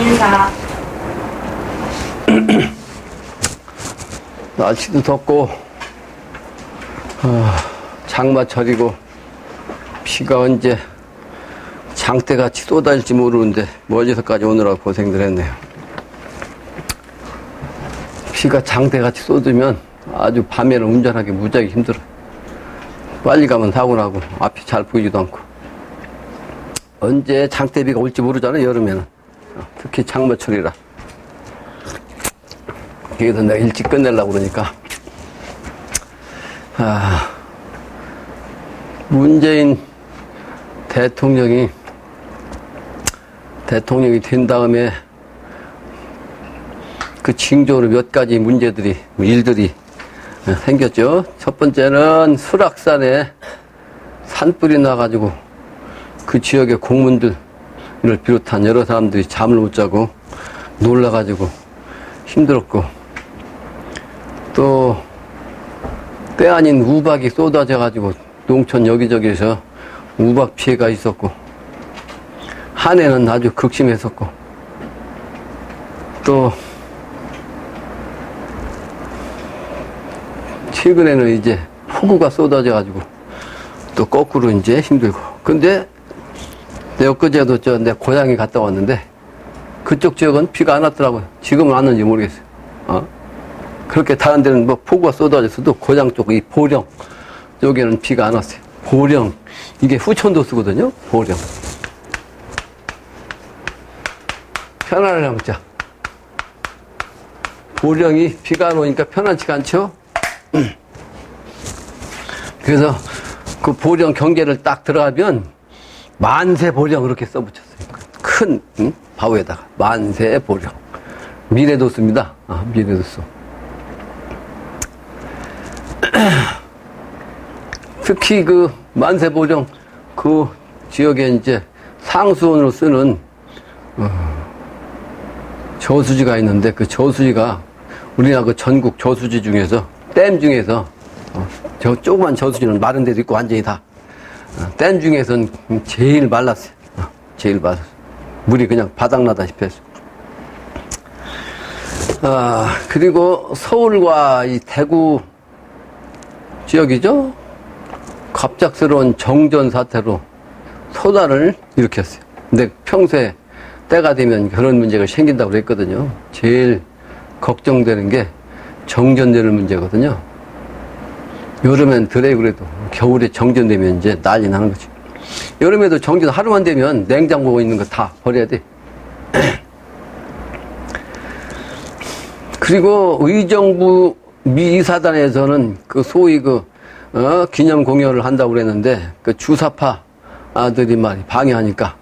인사. 날씨도 덥고 장마철이고 비가 언제 장대같이 쏟아질지 모르는데 멀리서까지 오느라고 고생들 했네요. 비가 장대같이 쏟으면 아주 밤에는 운전하기 무지하게 힘들어요. 빨리 가면 사고 나고 앞이 잘 보이지도 않고. 언제 장대비가 올지 모르잖아요, 여름에는. 특히 장마철이라. 그래서 내가 일찍 끝내려고 그러니까. 문재인 대통령이 된 다음에 그 징조로 몇 가지 문제들이, 일들이 생겼죠. 첫 번째는 설악산에 산불이 나가지고 그 지역의 공무원들을 비롯한 여러 사람들이 잠을 못 자고 놀라가지고 힘들었고, 또 때 아닌 우박이 쏟아져가지고 농촌 여기저기에서 우박 피해가 있었고, 한 해는 아주 극심했었고, 또 최근에는 이제 폭우가 쏟아져가지고 또 거꾸로 이제 힘들고. 근데 내 엊그제도 내 고향에 갔다 왔는데 그쪽 지역은 비가 안 왔더라고요. 지금은 왔는지 모르겠어요. 그렇게 다른 데는 뭐 폭우가 쏟아졌어도 고향 쪽 이 보령 여기는 비가 안 왔어요. 보령, 이게 후천도 쓰거든요. 보령. 편안한 형자. 보령이 비가 안 오니까 편안치가 않죠? 그래서 그 보령 경계를 딱 들어가면 만세 보령 그렇게 써붙였어요. 큰 바위에다가 만세 보령. 미래도수입니다. 미래도수. 특히 그 만세 보령 그 지역에 이제 상수원으로 쓰는 저수지가 있는데, 그 저수지가 우리나라 그 전국 저수지 중에서, 댐 중에서, 저 조그만 저수지는 마른 데도 있고 완전히 다 댐 중에서는 제일 말랐어요. 제일 말랐어요. 물이 그냥 바닥나다시피 했어요. 그리고 서울과 이 대구 지역이죠. 갑작스러운 정전 사태로 소란을 일으켰어요. 근데 평소에 때가 되면 그런 문제가 생긴다고 그랬거든요. 제일 걱정되는 게 정전되는 문제거든요. 여름엔 덜해 그래도 겨울에 정전되면 이제 난리 나는 거지. 여름에도 정전 하루만 되면 냉장고에 있는 거 다 버려야 돼. 그리고 의정부 미 이사단에서는 그 소위 기념 공연을 한다고 그랬는데, 그 주사파들이 방해하니까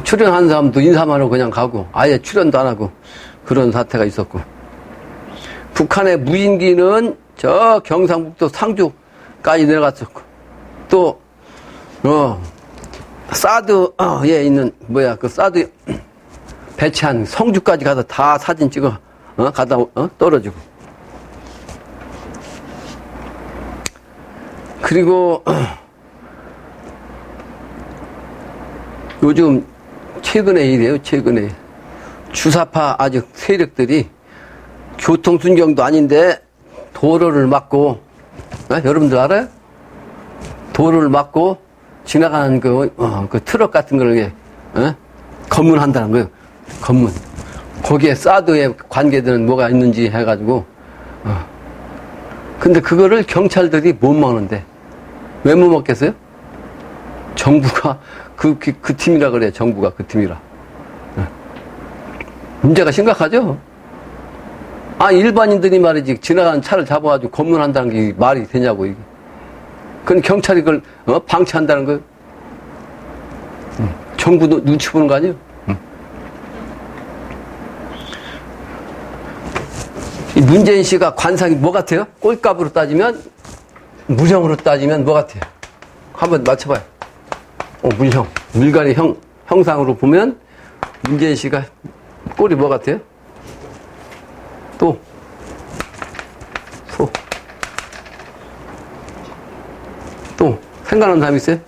출연한 사람도 인사만 하고 그냥 가고 아예 출연도 안 하고 그런 사태가 있었고, 북한의 무인기는 저 경상북도 상주까지 내려갔었고, 또 사드에 있는 그 사드 배치한 성주까지 가서 다 사진 찍어 가다 떨어지고. 그리고 요즘 최근에 일이에요. 최근에 주사파 아직 세력들이 교통순경도 아닌데 도로를 막고, 여러분들 알아요? 도로를 막고 지나가는 그 트럭 같은 걸 검문한다는 거예요. 검문. 거기에 사드에 관계되는 뭐가 있는지 해가지고. 근데 그거를 경찰들이 못 막는데. 왜 못 막겠어요? 정부가 그 팀이라 그래요. 정부가 그 팀이라. 문제가 심각하죠? 일반인들이 말이지 지나가는 차를 잡아가지고 검문한다는 게 말이 되냐고, 이게. 그건 경찰이 그걸 방치한다는 거예요. 정부도 눈치 보는 거 아니에요? 이 문재인 씨가 관상이 뭐 같아요? 꼴값으로 따지면, 무형으로 따지면 뭐 같아요? 한번 맞춰봐요. 무형. 물갈이 형상으로 보면 문재인 씨가 꼴이 뭐 같아요? 또 소. 또 생각나는 사람 있어요?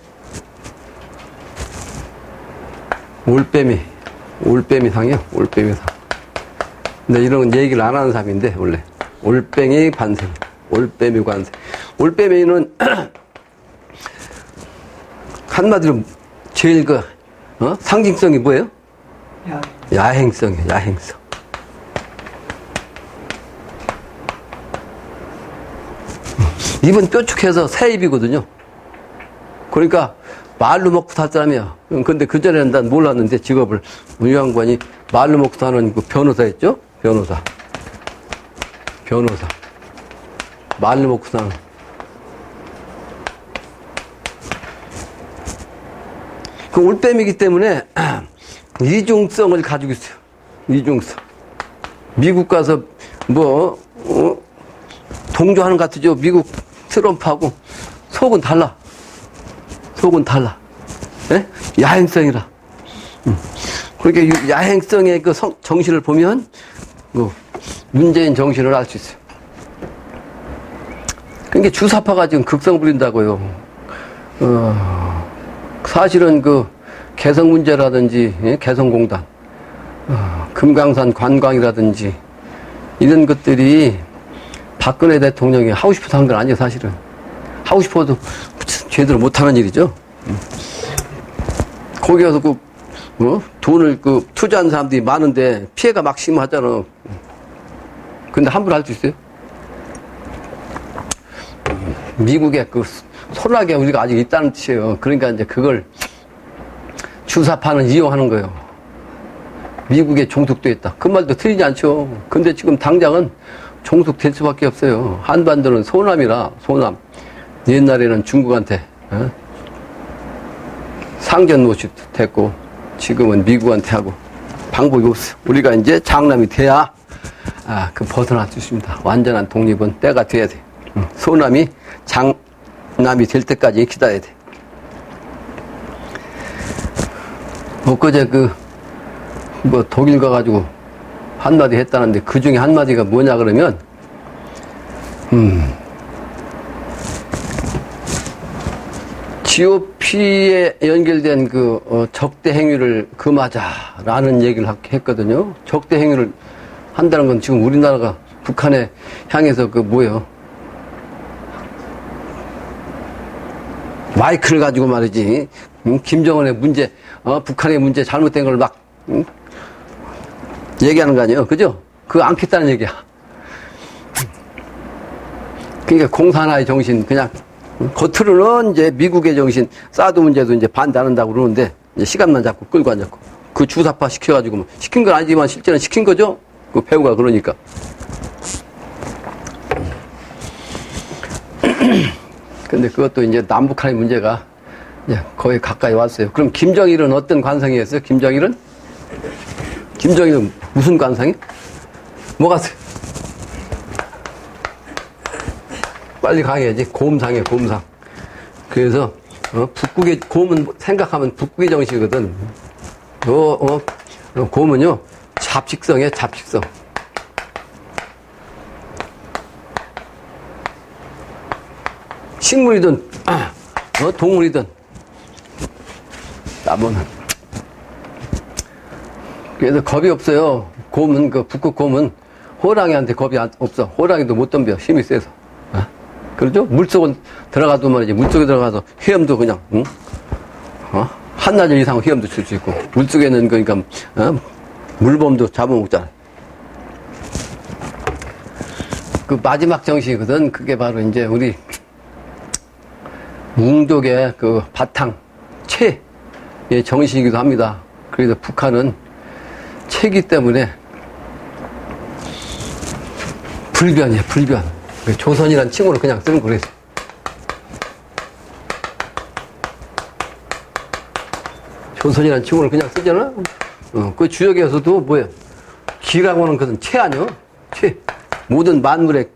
올빼미. 올빼미상이요. 올빼미상. 근데 이런 얘기를 안 하는 사람인데 원래 올빼미 관생, 올빼미 관생. 올빼미는 한마디로 제일 상징성이 뭐예요? 야행성이에요. 야행성. 입은 뾰족해서 새 입이거든요. 그러니까 말로 먹고 살 사람이야. 근데 그전에는 난 몰랐는데 직업을 이 양반이 말로 먹고 사는 그 변호사였죠? 변호사. 말로 먹고 사는. 그 올빼미이기 때문에 이중성을 가지고 있어요. 이중성. 미국 가서 동조하는 것 같으죠? 미국 트럼프하고 속은 달라. 예? 야행성이라. 그러니까 야행성의 그 정신을 보면 문재인 정신을 알 수 있어요. 그러니까 주사파가 지금 극성 부린다고요. 사실은 그 개성 문제라든지, 예? 개성공단, 금강산 관광이라든지 이런 것들이 박근혜 대통령이 하고 싶어서 한 건 아니에요. 사실은 하고 싶어도 제대로 못하는 일이죠. 거기 가서 돈을 투자한 사람들이 많은데 피해가 막 심하잖아. 근데 함부로 할 수 있어요? 미국의 소나게 우리가 아직 있다는 뜻이에요. 그러니까 이제 그걸 주사파는 이용하는 거예요. 미국에 종속돼 있다. 그 말도 틀리지 않죠. 근데 지금 당장은 종속될 수밖에 없어요. 한반도는 소남이라, 소남. 옛날에는 중국한테 상전 노릇 됐고 지금은 미국한테 하고 방법이 없어. 우리가 이제 장남이 돼야 벗어날 수 있습니다. 완전한 독립은 때가 돼야 돼. 소남이 장남이 될 때까지 기다려야 돼. 엊그제 독일 가가지고 한마디 했다는데 그 중에 한마디가 뭐냐 그러면 GOP에 연결된 적대 행위를 금하자라는 얘기를 했거든요. 적대 행위를 한다는 건 지금 우리나라가 북한에 향해서 마이크를 가지고 말이지. 김정은의 문제, 북한의 문제 잘못된 걸 막 얘기하는 거 아니에요. 그죠? 그거 않겠다는 얘기야. 그러니까 공산화의 정신 그냥 겉으로는 이제 미국의 정신, 사드 문제도 이제 반대 안 한다고 그러는데, 이제 시간만 자꾸 끌고 앉았고. 그 주사파 시켜가지고, 시킨 건 아니지만 실제는 시킨 거죠? 그 배우가 그러니까. 근데 그것도 이제 남북한의 문제가 이제 거의 가까이 왔어요. 그럼 김정일은 어떤 관상이었어요? 김정일은 무슨 관상이? 뭐가 빨리 가야지. 곰상이에요, 곰상. 그래서, 북극의, 곰은 생각하면 북극의 정신이거든. 곰은요, 잡식성이에요, 잡식성. 식물이든, 동물이든, 나무는. 그래서 겁이 없어요. 곰은, 북극 곰은 호랑이한테 겁이 없어. 호랑이도 못 덤벼. 힘이 세서. 그렇죠? 물속은 들어가도 말이지. 물속에 들어가서 헤엄도 그냥, 한나절 이상 헤엄도 칠 수 있고. 물속에는 그러니까, 물범도 잡아먹잖아. 그 마지막 정신이거든. 그게 바로 이제 우리 웅족의 바탕, 체의 정신이기도 합니다. 그래서 북한은 체이기 때문에 불변이에요, 불변. 조선이란 칭호를 그냥 쓰는 거래요. 조선이란 칭호를 그냥 쓰잖아? 그 주역에서도 뭐예요? 기라고 하는 것은 체 아니요? 체. 모든 만물의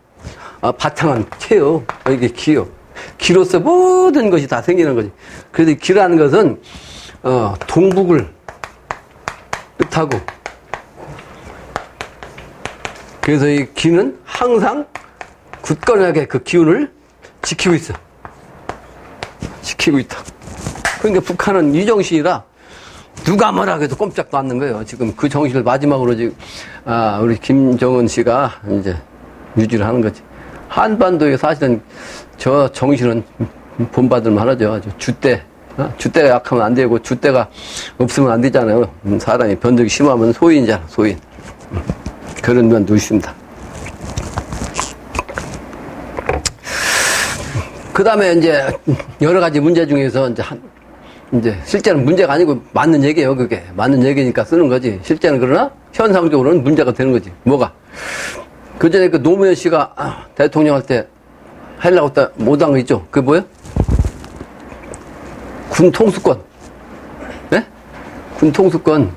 바탕은 체요. 이게 기요. 기로서 모든 것이 다 생기는 거지. 그래서 기라는 것은, 동북을 뜻하고, 그래서 이 기는 항상 굳건하게 그 기운을 지키고 있어. 지키고 있다. 그러니까 북한은 이 정신이라 누가 뭐라 해도 꼼짝도 않는 거예요. 지금 그 정신을 마지막으로 지금, 우리 김정은 씨가 이제 유지를 하는 거지. 한반도에 사실은 저 정신은 본받을만 하죠. 아주 주대가 약하면 안 되고, 주대가 없으면 안 되잖아요. 사람이 변덕이 심하면 소인이잖아, 소인. 그런 면도 있습니다. 그 다음에 이제 여러 가지 문제 중에서 이제 실제는 문제가 아니고 맞는 얘기예요, 그게. 맞는 얘기니까 쓰는 거지. 실제는 그러나 현상적으로는 문제가 되는 거지. 뭐가? 그 전에 그 노무현 씨가 대통령 할 때 하려고 했다 못한 거 있죠? 그게 뭐예요? 군 통수권. 네? 군 통수권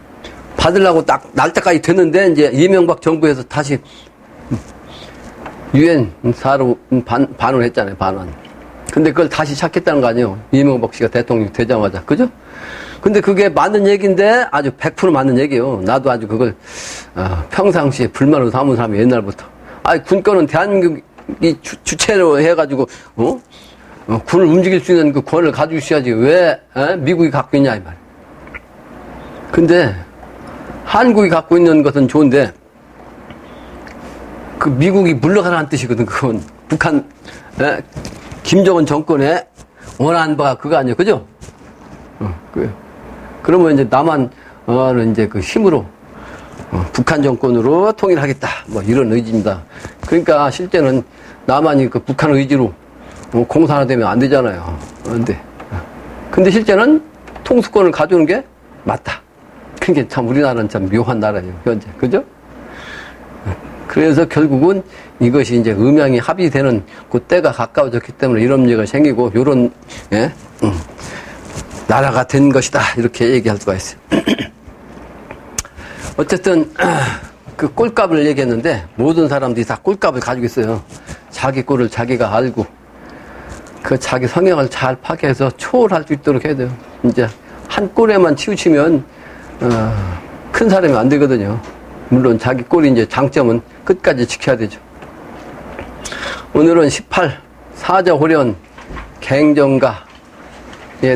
받으려고 딱 날짜까지 됐는데 이제 이명박 정부에서 다시 유엔 사로 반을 했잖아요, 반환. 근데 그걸 다시 찾겠다는 거 아니에요? 이명박 씨가 대통령 되자마자. 그죠? 근데 그게 맞는 얘기인데 아주 100% 맞는 얘기예요. 나도 아주 그걸 평상시에 불만으로 삼은 사람이 옛날부터. 군권은 대한민국이 주체로 해가지고 군을 움직일 수 있는 그 권을 가지고 있어야지. 왜 미국이 갖고 있냐 이 말. 근데 한국이 갖고 있는 것은 좋은데 그 미국이 물러가라는 뜻이거든. 그건 북한 김정은 정권의 원하는 바가 그거 아니에요, 그죠? 그러면 이제 남한은 이제 그 힘으로 북한 정권으로 통일하겠다, 뭐 이런 의지입니다. 그러니까 실제는 남한이 그 북한 의지로 공산화되면 안 되잖아요. 근데 실제는 통수권을 가져오는 게 맞다. 그게 참 우리나라는 참 묘한 나라예요, 현재, 그죠? 그래서 결국은 이것이 이제 음양이 합의되는 그 때가 가까워졌기 때문에 이런 문제가 생기고 요런 나라가 된 것이다 이렇게 얘기할 수가 있어요. 어쨌든 그 꼴값을 얘기했는데 모든 사람들이 다 꼴값을 가지고 있어요. 자기 꼴을 자기가 알고 그 자기 성향을 잘 파악해서 초월할 수 있도록 해야 돼요. 이제 한 꼴에만 치우치면 큰 사람이 안 되거든요. 물론 자기 꼴이 이제 장점은 끝까지 지켜야 되죠. 오늘은 18 사자호련 갱정가에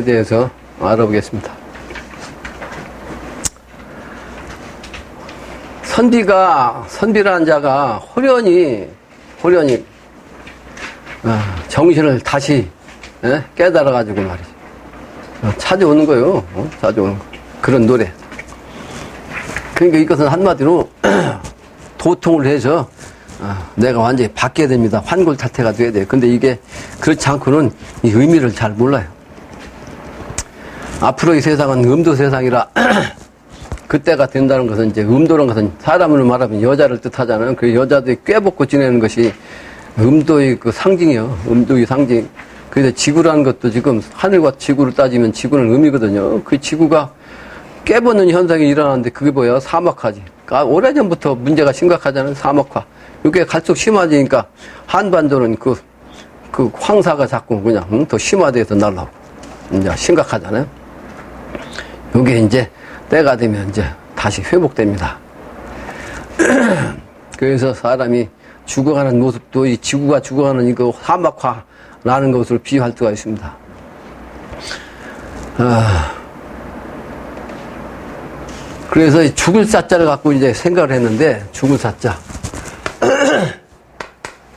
대해서 알아보겠습니다. 선비라는 자가 호련히 정신을 다시 깨달아가지고 말이죠. 찾아오는 거예요. 찾아오는 거. 그런 노래. 그러니까 이것은 한마디로 도통을 해서 내가 완전히 바뀌어야 됩니다. 환골탈태가 돼야 돼요. 근데 이게 그렇지 않고는 이 의미를 잘 몰라요. 앞으로 이 세상은 음도 세상이라 그때가 된다는 것은 이제 음도라는 것은 사람으로 말하면 여자를 뜻하잖아요. 그 여자들이 꿰벗고 지내는 것이 음도의 그 상징이요. 음도의 상징. 그래서 지구라는 것도 지금 하늘과 지구를 따지면 지구는 음이거든요. 그 지구가 깨벗는 현상이 일어나는데 그게 뭐야? 사막화지. 그러니까 오래전부터 문제가 심각하잖아요. 사막화. 이게 갈수록 심해지니까 한반도는 그 황사가 자꾸 그냥 더 심화돼서 날라오고 이제 심각하잖아요. 이게 이제 때가 되면 이제 다시 회복됩니다. 그래서 사람이 죽어가는 모습도 이 지구가 죽어가는 이거 사막화라는 것으로 비유할 수가 있습니다. 그래서 이 죽을 사자를 갖고 이제 생각을 했는데, 죽을 사자.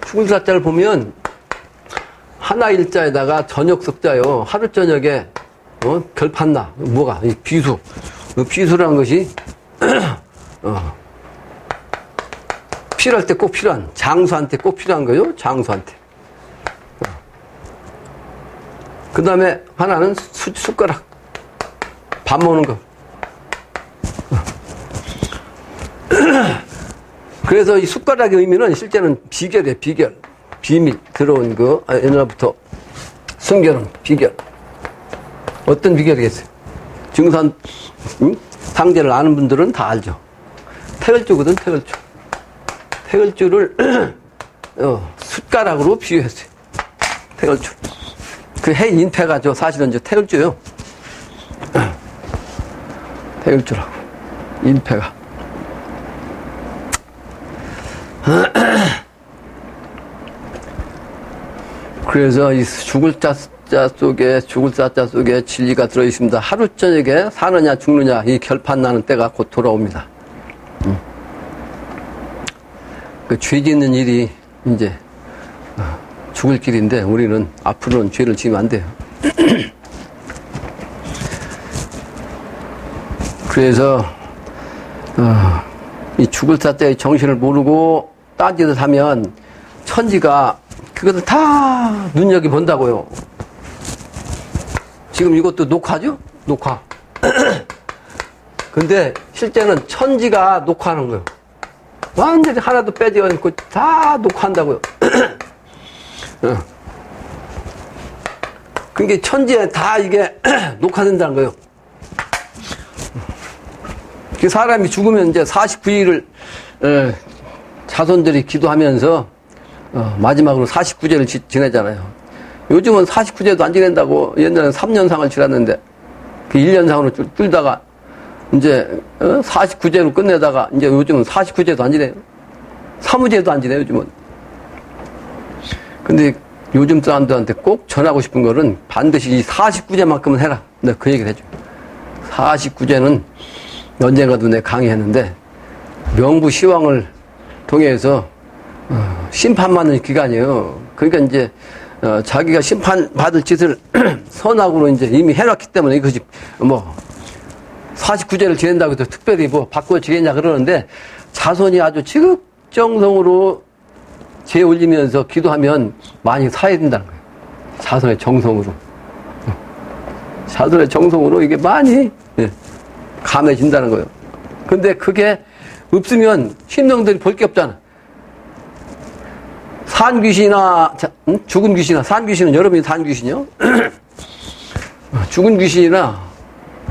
죽을 사자를 보면, 하나 일자에다가 저녁 석자요. 하루 저녁에, 결판나. 뭐가? 이 비수. 비수라는 것이, 필요할 때 꼭 필요한, 장수한테 꼭 필요한 거요. 장수한테. 그 다음에 하나는 숟가락. 밥 먹는 거. 그래서 이 숟가락의 의미는 실제는 비결이에요, 비결. 비밀. 들어온 거, 옛날부터 숨겨놓은 비결. 어떤 비결이겠어요? 증산, 상제를 아는 분들은 다 알죠. 태글주거든, 태글주. 태글주를, 숟가락으로 비유했어요. 태글주. 그 해 인패가 사실은 태글주요. 태글주라고. 인패가. 그래서 이 죽을 사자 속에, 죽을 사자 속에 진리가 들어있습니다. 하루 저녁에 사느냐 죽느냐 이 결판 나는 때가 곧 돌아옵니다. 그 죄 짓는 일이 이제 죽을 길인데 우리는 앞으로는 죄를 지으면 안 돼요. 그래서 이 죽을 사자의 정신을 모르고 따지듯 하면 천지가 그것을 다 눈여겨본다고요. 지금 이것도 녹화죠? 녹화. 근데 실제는 천지가 녹화하는 거예요. 완전히 하나도 빼지 않고 다 녹화한다고요. 그러니까 천지에 다 이게 녹화된다는 거예요. 그 사람이 죽으면 이제 49일을 자손들이 기도하면서 마지막으로 49제를 지내잖아요. 요즘은 49제도 안 지낸다고. 옛날에는 3년상을 지났는데 그 1년상으로 줄다가 이제 49제로 끝내다가 이제 요즘은 49제도 안 지내요. 3무제도 안 지내요 요즘은. 근데 요즘 사람들한테 꼭 전하고 싶은 거는 반드시 이 49제만큼은 해라. 내가 그 얘기를 해줘. 49제는 언젠가도 내가 강의했는데 명부 시황을 통해서 심판받는 기간이에요. 그러니까 이제 자기가 심판받을 짓을 선악으로 이제 이미 해놨기 때문에 이것이 뭐 49제를 지낸다고 해서 특별히 뭐 바꿔 지겠냐 그러는데 자손이 아주 지극정성으로 제 올리면서 기도하면 많이 사야 된다는 거예요. 자손의 정성으로. 자손의 정성으로 이게 많이 감해진다는 거예요. 근데 그게 없으면 신령들이 볼 게 없잖아. 산귀신이나 죽은 귀신이나 산귀신은 여러분이 산귀신이요? 죽은 귀신이나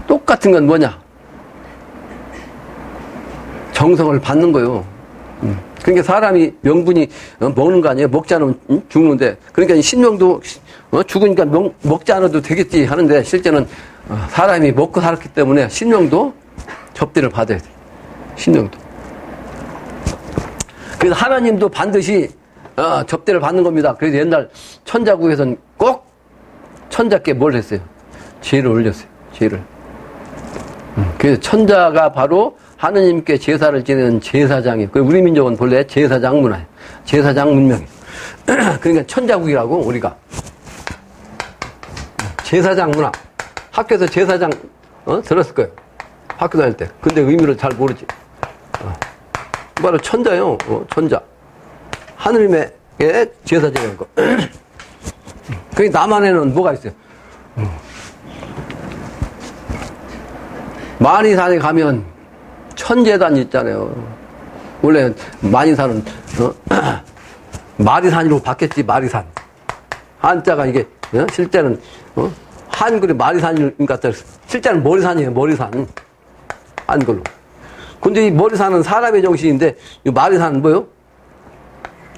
똑같은 건 뭐냐? 정성을 받는 거예요. 그러니까 사람이 명분이 먹는 거 아니에요? 먹지 않으면 죽는데. 그러니까 신명도 죽으니까 먹지 않아도 되겠지 하는데 실제는 사람이 먹고 살았기 때문에 신명도 접대를 받아야 돼. 신명도. 그래서 하나님도 반드시 접대를 받는 겁니다. 그래서 옛날 천자국에서는 꼭 천자께 뭘 했어요? 죄를 올렸어요. 죄를. 그래서 천자가 바로 하느님께 제사를 지내는 제사장이에요. 우리 민족은 본래 제사장 문화예요. 제사장 문명이에요. 그러니까 천자국이라고 우리가. 제사장 문화. 학교에서 제사장 들었을 거예요. 학교 다닐 때. 근데 의미를 잘 모르지. 바로 천자요. 천자. 하느님의 제사장인 거. 그 남한에는 뭐가 있어요? 만이산에 가면 천재단이 있잖아요. 원래 만이산은 마리산으로 바뀌었지. 마리산. 한자가 이게 실제는 한글이 마리산인 것 같아요. 실제는 머리산이에요. 머리산. 한글로. 근데 이 머리산은 사람의 정신인데 이 마리산은 뭐요?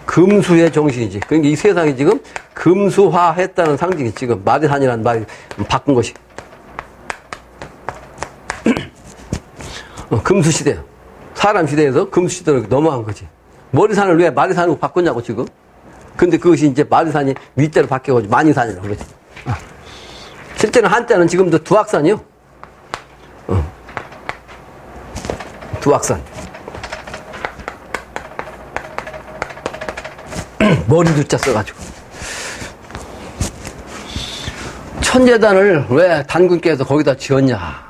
금수의 정신이지. 그러니까 이 세상이 지금 금수화했다는 상징이 지금 마리산이라는 말이 바꾼 것이. 금수 시대. 사람 시대에서 금수 시대로 넘어간 거지. 머리산을 왜 마리산으로 바꿨냐고 지금. 근데 그것이 이제 마리산이 밑대로 바뀌어가지고 만이산이라고 그러지. 실제는 한자는 지금도 두악산이요. 두악산. 머리 두자 써가지고. 천재단을 왜 단군께서 거기다 지었냐.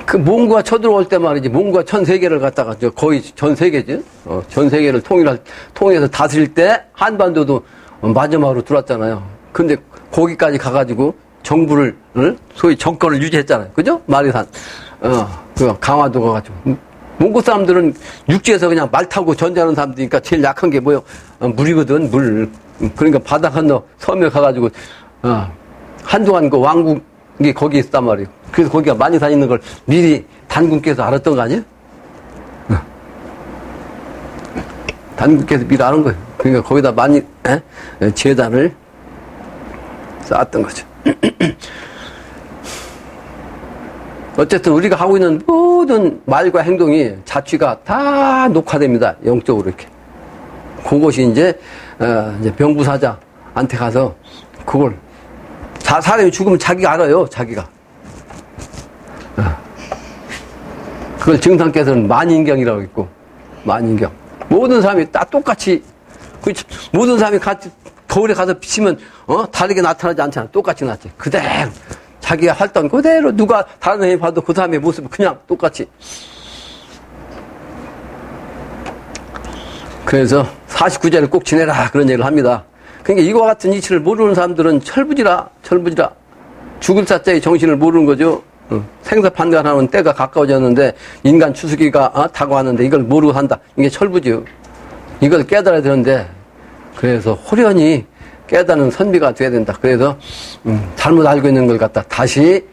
그 몽고가 쳐들어올 때 말이지. 몽고가 전 세계를 갖다가 거의 전 세계지. 전 세계를 통해서 다스릴 때 한반도도 마지막으로 들어왔잖아요. 근데 거기까지 가가지고 정부를 소위 정권을 유지했잖아요. 그죠? 마리산. 그 강화도 가가지고. 몽고 사람들은 육지에서 그냥 말 타고 전쟁하는 사람들이니까 제일 약한 게 뭐예요? 물이거든, 물. 그러니까 바다 건너 섬에 가가지고, 한동안 그 왕국이 거기 있단 말이에요. 그래서 거기가 많이 다니는 걸 미리 단군께서 알았던 거 아니에요? 단군께서 미리 아는 거예요. 그러니까 거기다 많이, 재단을 쌓았던 거죠. 어쨌든 우리가 하고 있는 모든 말과 행동이 자취가 다 녹화됩니다. 영적으로 이렇게. 그것이 이제 명부사자한테 가서 그걸. 사람이 죽으면 자기가 알아요, 자기가. 그걸 증상께서는 만인경이라고 있고, 만인경. 모든 사람이 다 똑같이, 모든 사람이 같이 거울에 가서 비치면, 다르게 나타나지 않잖아. 똑같이 나타나지. 그대로. 자기가 활동 그대로 누가 다른 사람이 봐도 그 사람의 모습을 그냥 똑같이. 그래서 49제를 꼭 지내라. 그런 얘기를 합니다. 그러니까 이와 같은 이치를 모르는 사람들은 철부지라. 죽을 사자의 정신을 모르는 거죠. 생사판단하는 때가 가까워졌는데 인간 추수기가 다가왔는데 이걸 모르고 산다. 이게 철부지요. 이걸 깨달아야 되는데 그래서 호련히 깨닫는 선비가 돼야 된다. 그래서 잘못 알고 있는 걸 갖다 다시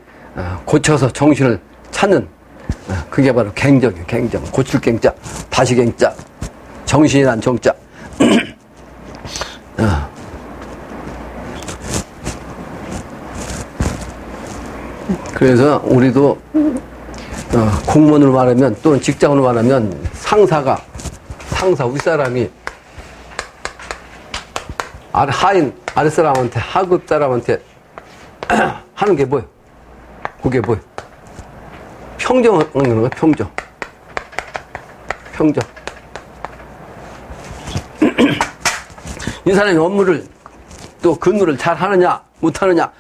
고쳐서 정신을 찾는 그게 바로 갱정이에요. 갱정. 고칠 갱자, 다시 갱자, 정신이란 정자. 그래서 우리도 공무원으로 말하면 또는 직장으로 말하면 상사 윗사람이 아랫사람한테 하급 사람한테 하는 게 뭐예요? 그게 뭐예요? 평정하는 거예요. 평정. 이 사람이 업무를 또 근무를 잘 하느냐 못하느냐,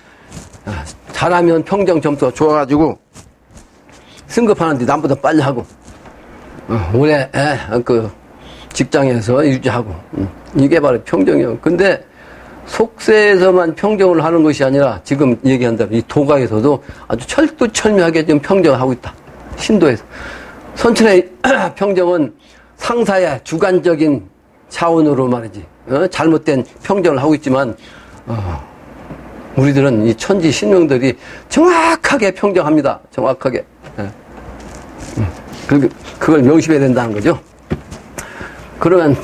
잘하면 평정 점수가 좋아가지고 승급하는데 남보다 빨리 하고 오래 그 직장에서 유지하고, 이게 바로 평정이에요. 근데 속세에서만 평정을 하는 것이 아니라 지금 얘기한다면 이 도가에서도 아주 철두철미하게 지금 평정을 하고 있다. 신도에서. 선천의 평정은 상사의 주관적인 차원으로 말이지, 잘못된 평정을 하고 있지만, 우리들은 이 천지 신명들이 정확하게 평정합니다. 정확하게. 그걸 명심해야 된다는 거죠. 그러면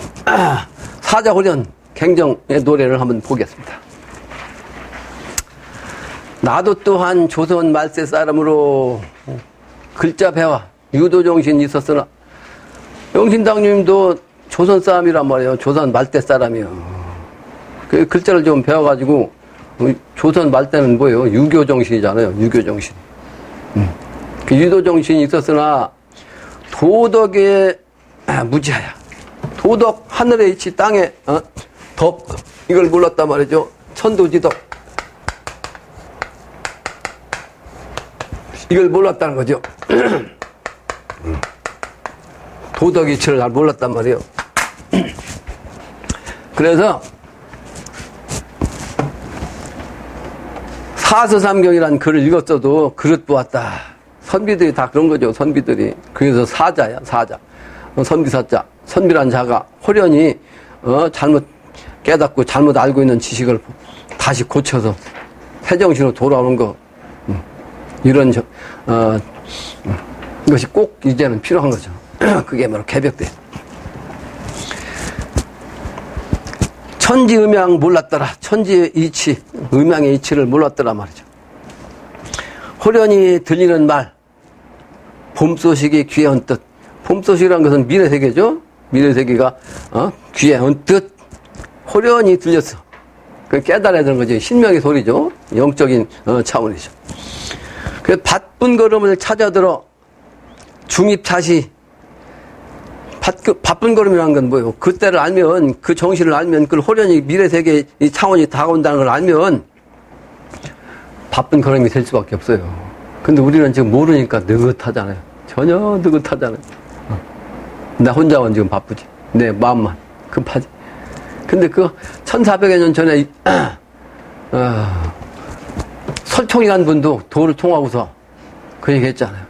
사자호련 갱정의 노래를 한번 보겠습니다. 나도 또한 조선 말세 사람으로 글자 배와 유도정신이 있었으나, 영신당님도 조선 사람이란 말이에요. 조선 말대 사람이에요. 그 글자를 좀 배워가지고, 조선 말대는 뭐예요? 유교정신이잖아요. 유교정신. 그 유도정신이 있었으나 도덕에 무지하야. 도덕, 하늘의 이치, 땅의 덕, 이걸 몰랐단 말이죠. 천도지덕. 이걸 몰랐다는 거죠. 도덕 이치를 잘 몰랐단 말이에요. 그래서 사서삼경이라는 글을 읽었어도 그릇 보았다. 선비들이 다 그런 거죠. 선비들이. 그래서 사자야, 사자. 선비사자. 선비란 자가 호련히 잘못 깨닫고 잘못 알고 있는 지식을 다시 고쳐서 새정신으로 돌아오는 거, 이런 이것이 꼭 이제는 필요한 거죠. 그게 바로 개벽대. 천지음양 몰랐더라. 천지의 이치, 음양의 이치를 몰랐더라 말이죠. 호련히 들리는 말, 봄소식이 귀에 언뜻. 봄소식이라는 것은 미래세계죠. 미래세계가 귀에 언뜻 호련히 들렸어. 그 깨달아야 되는 거죠. 신명의 소리죠. 영적인 차원이죠. 그 바쁜 걸음을 찾아들어 중입차시. 바쁜 걸음이라는 건 뭐예요? 그때를 알면, 그 정신을 알면, 그 호련히 미래세계의 이 차원이 다가온다는 걸 알면 바쁜 걸음이 될 수밖에 없어요. 근데 우리는 지금 모르니까 느긋하잖아요. 전혀 느긋하잖아요. 나 혼자만 지금 바쁘지. 내 마음만 급하지. 근데 그 1400여 년 전에 설통이란 분도 도를 통하고서 그 얘기 했잖아요.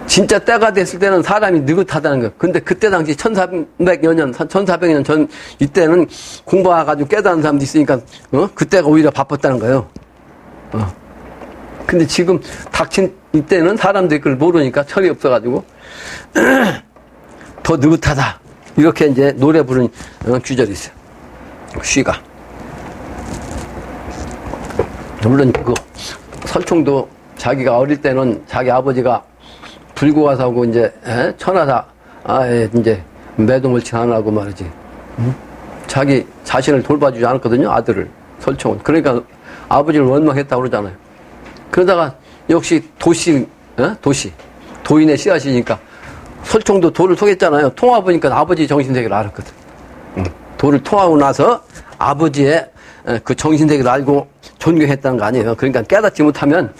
진짜 때가 됐을 때는 사람이 느긋하다는 거예요. 근데 그때 당시 1400여 년 전 이때는 공부해가지고 깨달은 사람도 있으니까 그때가 오히려 바빴다는 거예요. 근데 지금 닥친 이때는 사람들이 그걸 모르니까 철이 없어가지고 더 느긋하다. 이렇게 이제 노래 부르는 규절이 있어요. 시가. 물론 그 설총도 자기가 어릴 때는 자기 아버지가 불구가사하고 이제 천하사 이제 매동을 친하고 말이지. 자기 자신을 돌봐주지 않았거든요. 아들을. 설총은. 그러니까 아버지를 원망했다고 그러잖아요. 그러다가 역시 도인의 씨앗이니까 설총도 도를 속였잖아요. 통화보니까 아버지 정신세계를 알았거든. 도를 통하고 나서 아버지의 그 정신세계를 알고 존경했다는 거 아니에요. 그러니까 깨닫지 못하면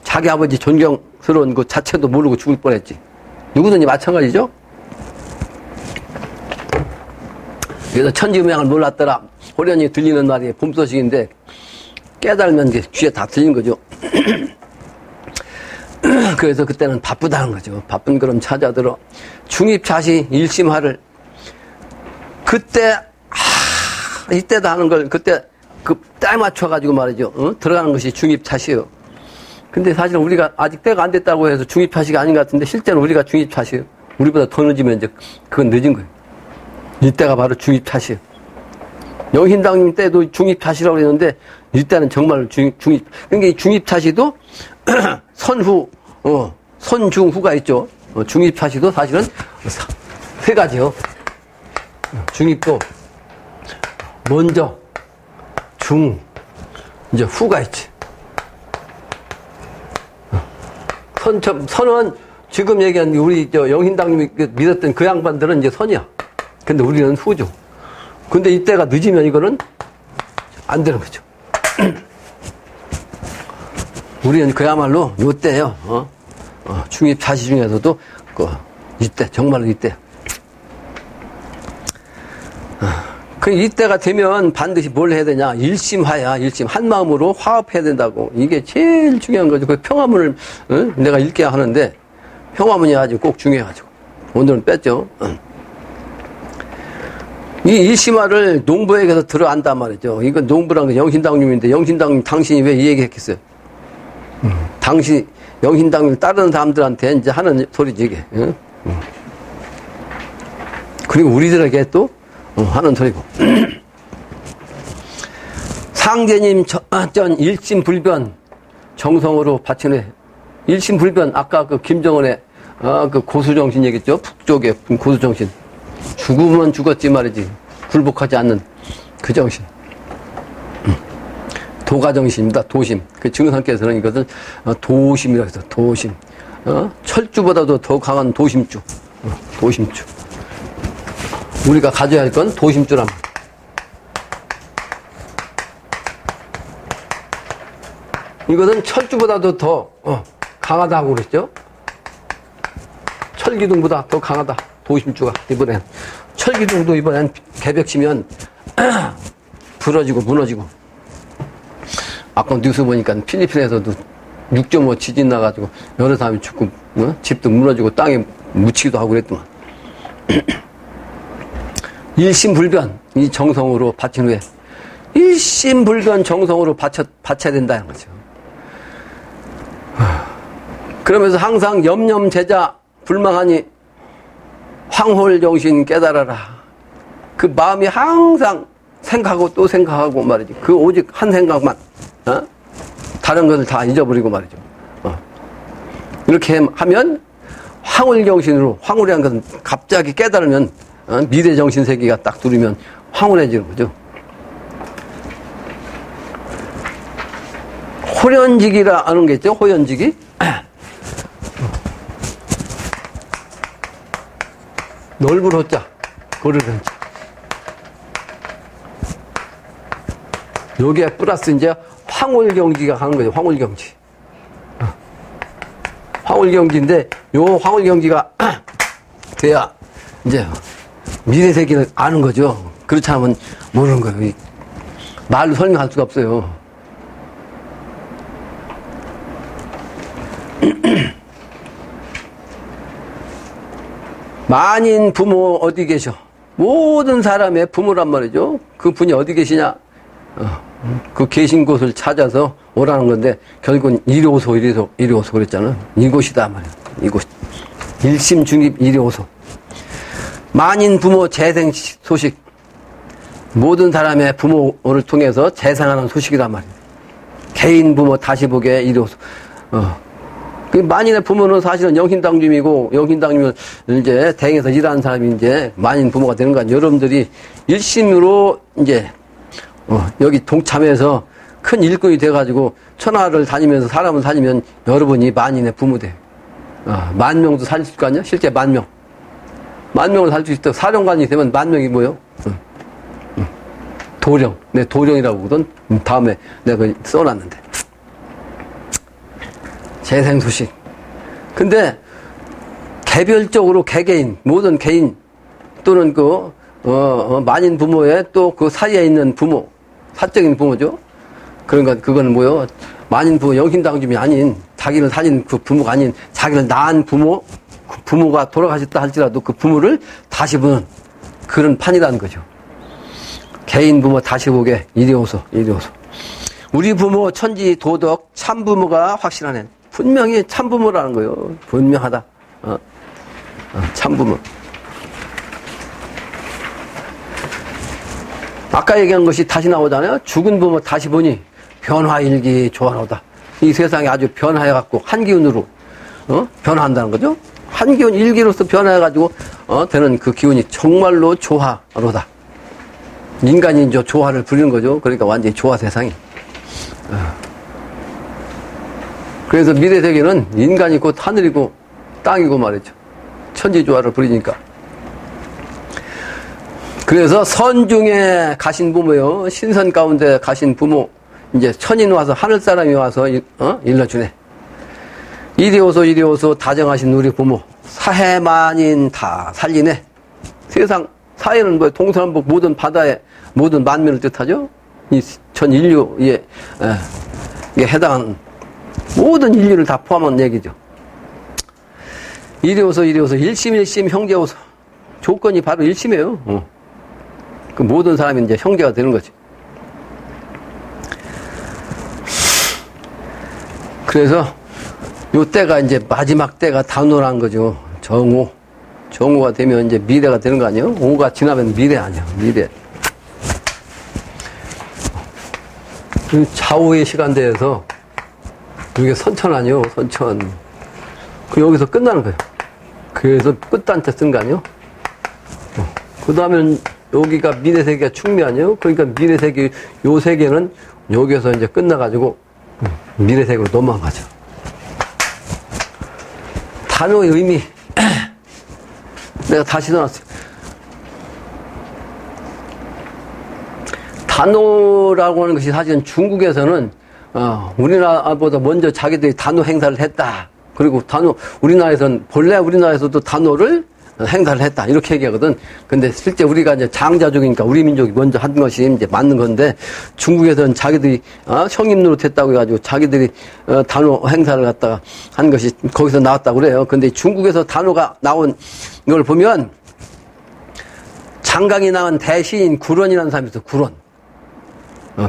자기 아버지 존경스러운 그 자체도 모르고 죽을 뻔했지. 누구든지 마찬가지죠. 그래서 천지음양을 몰랐더라. 호련히 들리는 말이 봄소식인데 깨달으면 이제 귀에 다 들린 거죠. 그래서 그때는 바쁘다는 거죠. 바쁜 그럼 찾아들어 중입자시 일심하를 그때 이때도 하는 걸 그때 그 때 맞춰가지고 말이죠. 들어가는 것이 중입자시요. 근데 사실 우리가 아직 때가 안 됐다고 해서 중입자시가 아닌 것 같은데 실제는 우리가 중입자시요. 우리보다 더 늦으면 이제 그건 늦은 거예요. 이때가 바로 중입자시요. 영신당님 때도 중입자시라고 그랬는데 이때는 정말 중입. 그러니까 이 중입자시도 선후, 선중후가 있죠. 중입자시도 사실은 세 가지요. 중입도 먼저, 중, 이제 후가 있지. 선은 지금 얘기한 우리 영신당님이 믿었던 그 양반들은 이제 선이야. 근데 우리는 후죠. 근데 이때가 늦으면 이거는 안 되는 거죠. 우리는 그야말로 요때요. 중입 자시 중에서도 이때 정말로 이때. 그 이때가 되면 반드시 뭘 해야 되냐? 일심하야, 일심. 한 마음으로 화합해야 된다고. 이게 제일 중요한 거죠. 그 평화문을 내가 읽게 하는데 평화문이 아주 꼭 중요해가지고 오늘은 뺐죠. 이 일심화를 농부에게서 들어안단 말이죠. 이건 농부란 건 영신당님인데 영신당님 당신이 왜 이 얘기 했겠어요? 당신 영신당님 따르는 사람들한테 이제 하는 소리지 이게. 그리고 우리들에게 또 하는 소리고. 상제님 전 일심불변 정성으로 바치네. 일심불변 아까 그 김정은의 그 고수정신 얘기했죠. 북쪽의 고수정신. 죽으면 죽었지 말이지. 굴복하지 않는 그 정신. 도가정신입니다. 도심. 그 증상께서는 이것을 도심이라고 해서 도심. 철주보다도 더 강한 도심주. 도심주. 우리가 가져야 할 건 도심주란 말이야. 이것은 철주보다도 더 강하다고 그랬죠. 철기둥보다 더 강하다. 도심주가 이번엔 철기둥도 이번엔 개벽치면 부러지고 무너지고. 아까 뉴스 보니까 필리핀에서도 6.5 지진 나가지고 여러 사람이 죽고 집도 무너지고 땅에 묻히기도 하고 그랬더만. 일심불변 이 정성으로 바친 후에 일심불변 정성으로 바쳐야 된다는 거죠. 그러면서 항상 염념제자 불망하니 황홀정신 깨달아라. 그 마음이 항상 생각하고 또 생각하고 말이지. 그 오직 한 생각만. 다른 것을 다 잊어버리고 말이죠. 이렇게 하면 황홀정신으로, 황홀이란 것은 갑자기 깨달으면 미래정신 세계가 딱 들으면 황홀해지는 거죠. 호련직이라 하는 게 있죠. 호연직이. 넓은 호자, 고르는 자. 여기에 플러스 이제 황홀경지가 가는 거죠. 황홀경지. 황홀경지인데, 요 황홀경지가 돼야 이제 미래세계를 아는 거죠. 그렇지 않으면 모르는 거예요. 말로 설명할 수가 없어요. 만인 부모 어디 계셔? 모든 사람의 부모란 말이죠. 그 분이 어디 계시냐? 그 계신 곳을 찾아서 오라는 건데, 결국은 이리 오소, 이리 오소 그랬잖아. 이곳이다 말이야. 이곳. 일심중입 이리 오소. 만인 부모 재생 소식. 모든 사람의 부모를 통해서 재생하는 소식이란 말이야. 개인 부모 다시 보게 이리 오소. 그 만인의 부모는 사실은 영신당주민이고, 영신당주민은 이제 대행에서 일하는 사람이 이제 만인 부모가 되는 거 아니에요. 여러분들이 일심으로 이제, 여기 동참해서 큰 일꾼이 돼가지고 천하를 다니면서 사람을 다니면 여러분이 만인의 부모 돼. 10,000명도 살릴 수 있을 거 아니야? 실제 10,000명. 10,000명을 살릴 수 있다. 사령관이 되면 10,000명이 뭐예요? 도령. 내 도령이라고 그러던 다음에 내가 써놨는데. 재생 소식. 근데 개별적으로 개개인, 모든 개인 또는 만인 부모의 또 그 사이에 있는 부모, 사적인 부모죠. 그러니까 그건 뭐요? 만인 부모, 영신당주민이 아닌, 자기를 살린 그 부모가 아닌, 자기를 낳은 부모, 그 부모가 돌아가셨다 할지라도 그 부모를 다시 보는 그런 판이라는 거죠. 개인 부모 다시 보게, 이리 오소, 이리 오소. 우리 부모 천지 도덕 참 부모가 확실하네. 분명히 참 부모라는 거예요. 분명하다. 참 부모. 아까 얘기한 것이 다시 나오잖아요. 죽은 부모 다시 보니 변화일기 조화로다. 이 세상이 아주 변화해갖고 한기운으로 변화한다는 거죠. 한기운 일기로서 변화해가지고 되는 그 기운이 정말로 조화로다. 인간이 이제 조화를 부리는 거죠. 그러니까 완전히 조화 세상이. 그래서 미래 세계는 인간이 곧 하늘이고 땅이고 말이죠. 천지조화를 부리니까. 그래서 선중에 가신 부모요. 신선 가운데 가신 부모. 이제 천인 와서 하늘 사람이 와서 일러주네. 이리 오소 이리 오소 다정하신 우리 부모. 사해만인 다 살리네. 세상 사해는 뭐 동서남북 모든 바다에 모든 만민을 뜻하죠. 이 전 인류에 해당하는 모든 인류를 다 포함한 얘기죠. 이리 오소 이리 오소 일심 형제 오소. 조건이 바로 일심이에요. 그 모든 사람이 이제 형제가 되는 거지. 그래서 요 때가 이제 마지막 때가 단오란 거죠. 정오. 정오가 되면 이제 미래가 되는 거 아니에요? 오가 지나면 미래 아니에요. 미래. 그 좌우의 시간대에서 이게 선천 아니에요. 선천. 그 여기서 끝나는 거예요. 그래서 끝단체 쓴 거 아니에요? 그 다음엔 여기가 미래세계가 충미 아니에요? 그러니까 미래세계, 요 세계는 여기에서 이제 끝나가지고 미래세계로 넘어가죠. 단어의 의미. 내가 다시 써놨어요. 단오라고 하는 것이 사실은 중국에서는 우리나라보다 먼저 자기들이 단오 행사를 했다. 그리고 우리나라에서는 본래 우리나라에서도 단오를 행사를 했다. 이렇게 얘기하거든. 근데 실제 우리가 이제 장자족이니까 우리 민족이 먼저 한 것이 이제 맞는 건데 중국에서는 자기들이 형님 노릇했다고 해가지고 자기들이 단오 행사를 갖다가 한 것이 거기서 나왔다고 그래요. 근데 중국에서 단오가 나온 걸 보면 장강이 나온 대시인 구론이라는 사람이 있어. 구론.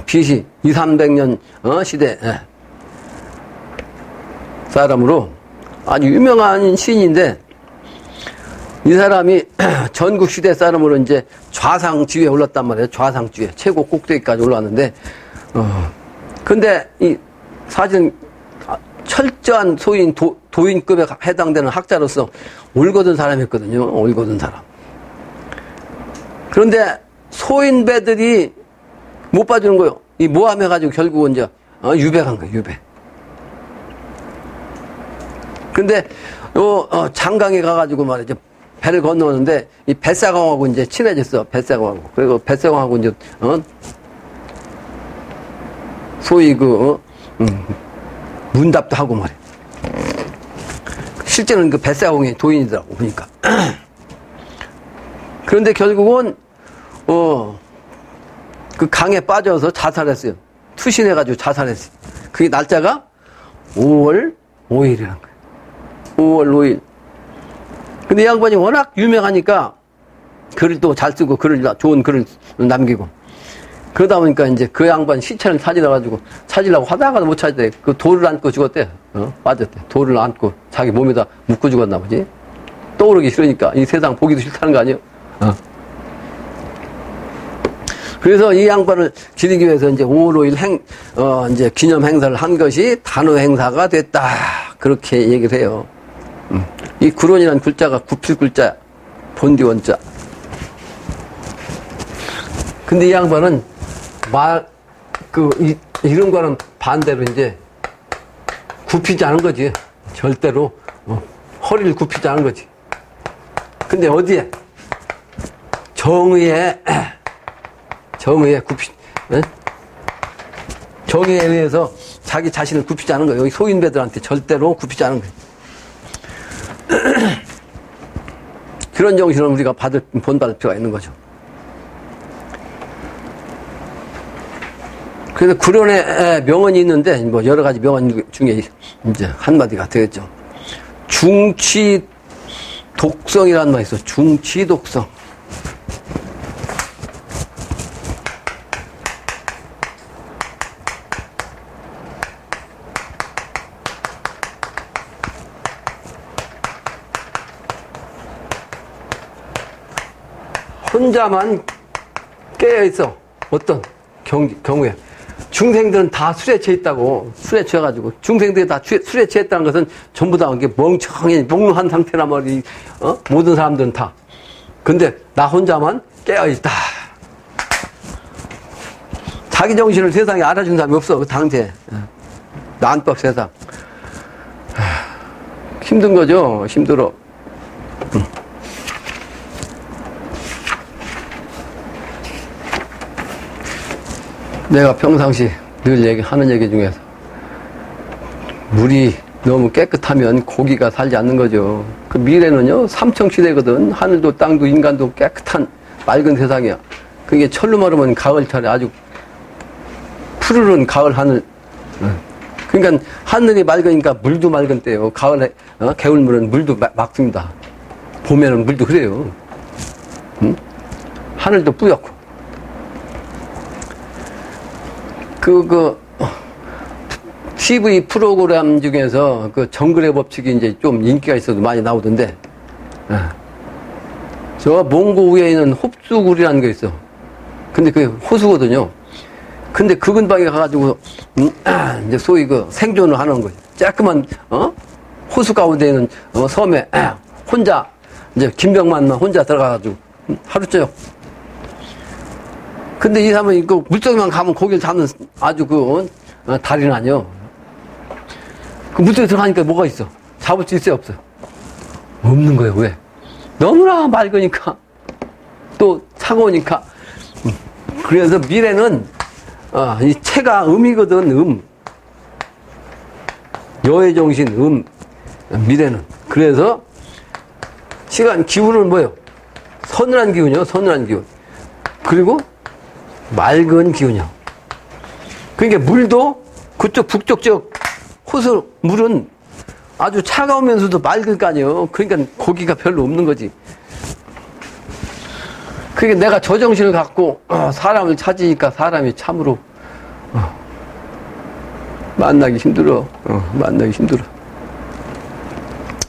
BC 200~300년 시대 사람으로 아주 유명한 시인인데 이 사람이 전국시대 사람으로 이제 좌상지위에 올랐단 말이에요. 좌상지위에 최고 꼭대기까지 올랐는데 근데 이 사실은 철저한 소인 도인급에 해당되는 학자로서 올거든 사람이었거든요. 올거든 사람. 그런데 소인배들이 못 봐주는 거예요. 이 모함해가지고 결국은 이제 유배간 거예요. 유배. 근데 장강에 가가지고 말이죠. 배를 건너오는데 이 뱃사공하고 이제 친해졌어. 뱃사공하고. 그리고 뱃사공하고 이제 소위 문답도 하고 말이야. 실제는 그 뱃사공이 도인이더라고 보니까. 그런데 결국은 그 강에 빠져서 자살했어요. 투신해가지고 자살했어요. 그게 날짜가 5월 5일이라는 거예요. 5월 5일. 근데 이 양반이 워낙 유명하니까 글을 또 잘 쓰고 좋은 글을 남기고 그러다 보니까 이제 그 양반 시체를 찾으려고 하다가도 못 찾았대. 그 돌을 안고 죽었대. 빠졌대. 돌을 안고 자기 몸에다 묶고 죽었나 보지. 떠오르기 싫으니까 이 세상 보기도 싫다는 거 아니에요? 그래서 이 양반을 기리기 위해서 이제 5월 5일 이제 기념 행사를 한 것이 단오 행사가 됐다. 그렇게 얘기를 해요. 이 구론이라는 글자가 구필 글자야. 본디원자. 근데 이 양반은 이런 거는 반대로 이제 굽히지 않은 거지. 절대로. 허리를 굽히지 않은 거지. 근데 어디에? 정의에 정의에 의해서 자기 자신을 굽히지 않은 거예요. 여기 소인배들한테 절대로 굽히지 않은 거예요. 그런 정신을 우리가 본받을 필요가 있는 거죠. 그래서 구론에 명언이 있는데, 뭐, 여러 가지 명언 중에 이제 한마디가 되겠죠. 중치 독성이라는 말이 있어. 중치 독성. 혼자만 깨어있어. 어떤 경우에. 중생들은 다 술에 취해 있다고. 술에 취해가지고. 중생들이 다 술에 취했다는 것은 전부 다 이게 멍청히, 몽롱한 상태란 말이, 모든 사람들은 다. 근데 나 혼자만 깨어있다. 자기 정신을 세상에 알아준 사람이 없어. 그 당시에. 난법 세상. 힘든 거죠. 힘들어. 내가 평상시 늘 하는 얘기 중에서 물이 너무 깨끗하면 고기가 살지 않는 거죠. 그 미래는요, 삼청시대거든. 하늘도 땅도 인간도 깨끗한 맑은 세상이야. 그게 철로 말하면 가을철에 아주 푸르른 가을 하늘. 그러니까 하늘이 맑으니까 물도 맑은 때요. 가을에 개울물은 물도 맑습니다. 봄에는 물도 그래요. 하늘도 뿌옇고. TV 프로그램 중에서 그 정글의 법칙이 이제 좀 인기가 있어도 많이 나오던데, 저 몽고 위에 있는 홉수굴이라는 게 있어. 근데 그게 호수거든요. 근데 그 근방에 가가지고, 이제 소위 그 생존을 하는 거지. 쬐끄만, 호수 가운데 있는 섬에 혼자, 이제 김병만만 혼자 들어가가지고, 하루저녁. 근데 이 사람은 그 물속에만 가면 고기를 잡는 아주 달인 아니요. 그 물속에 들어가니까 뭐가 있어? 잡을 수 있어요, 없어요? 없는 거예요. 왜? 너무나 맑으니까. 또 차가우니까. 그래서 미래는, 이 체가 음이거든, 여의 정신, 미래는. 그래서 시간, 기운은 뭐예요? 서늘한 기운이요, 서늘한 기운. 그리고 맑은 기운이요. 그러니까 물도 그쪽 북쪽 쪽 호수 물은 아주 차가우면서도 맑을 거 아니에요. 그러니까 고기가 별로 없는 거지. 그러니까 내가 저 정신을 갖고 사람을 찾으니까 사람이 참으로 만나기 힘들어. 만나기 힘들어.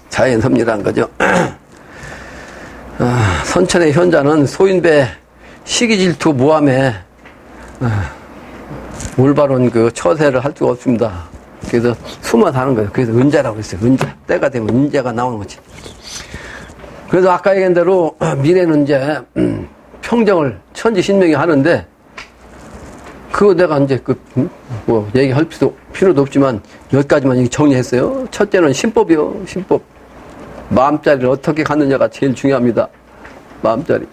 자연 섭리라는 거죠. 선천의 현자는 소인배 시기 질투 모함에 올바른 그 처세를 할 수가 없습니다. 그래서 숨어 사는 거예요. 그래서 은자라고 했어요. 은자. 때가 되면 은자가 나오는 거지. 그래서 아까 얘기한 대로 미래는 이제 평정을 천지신명이 하는데, 그거 내가 이제 얘기할 필요도 없지만 몇 가지만 정리했어요. 첫째는 신법이요. 신법. 마음자리를 어떻게 갖느냐가 제일 중요합니다. 마음자리.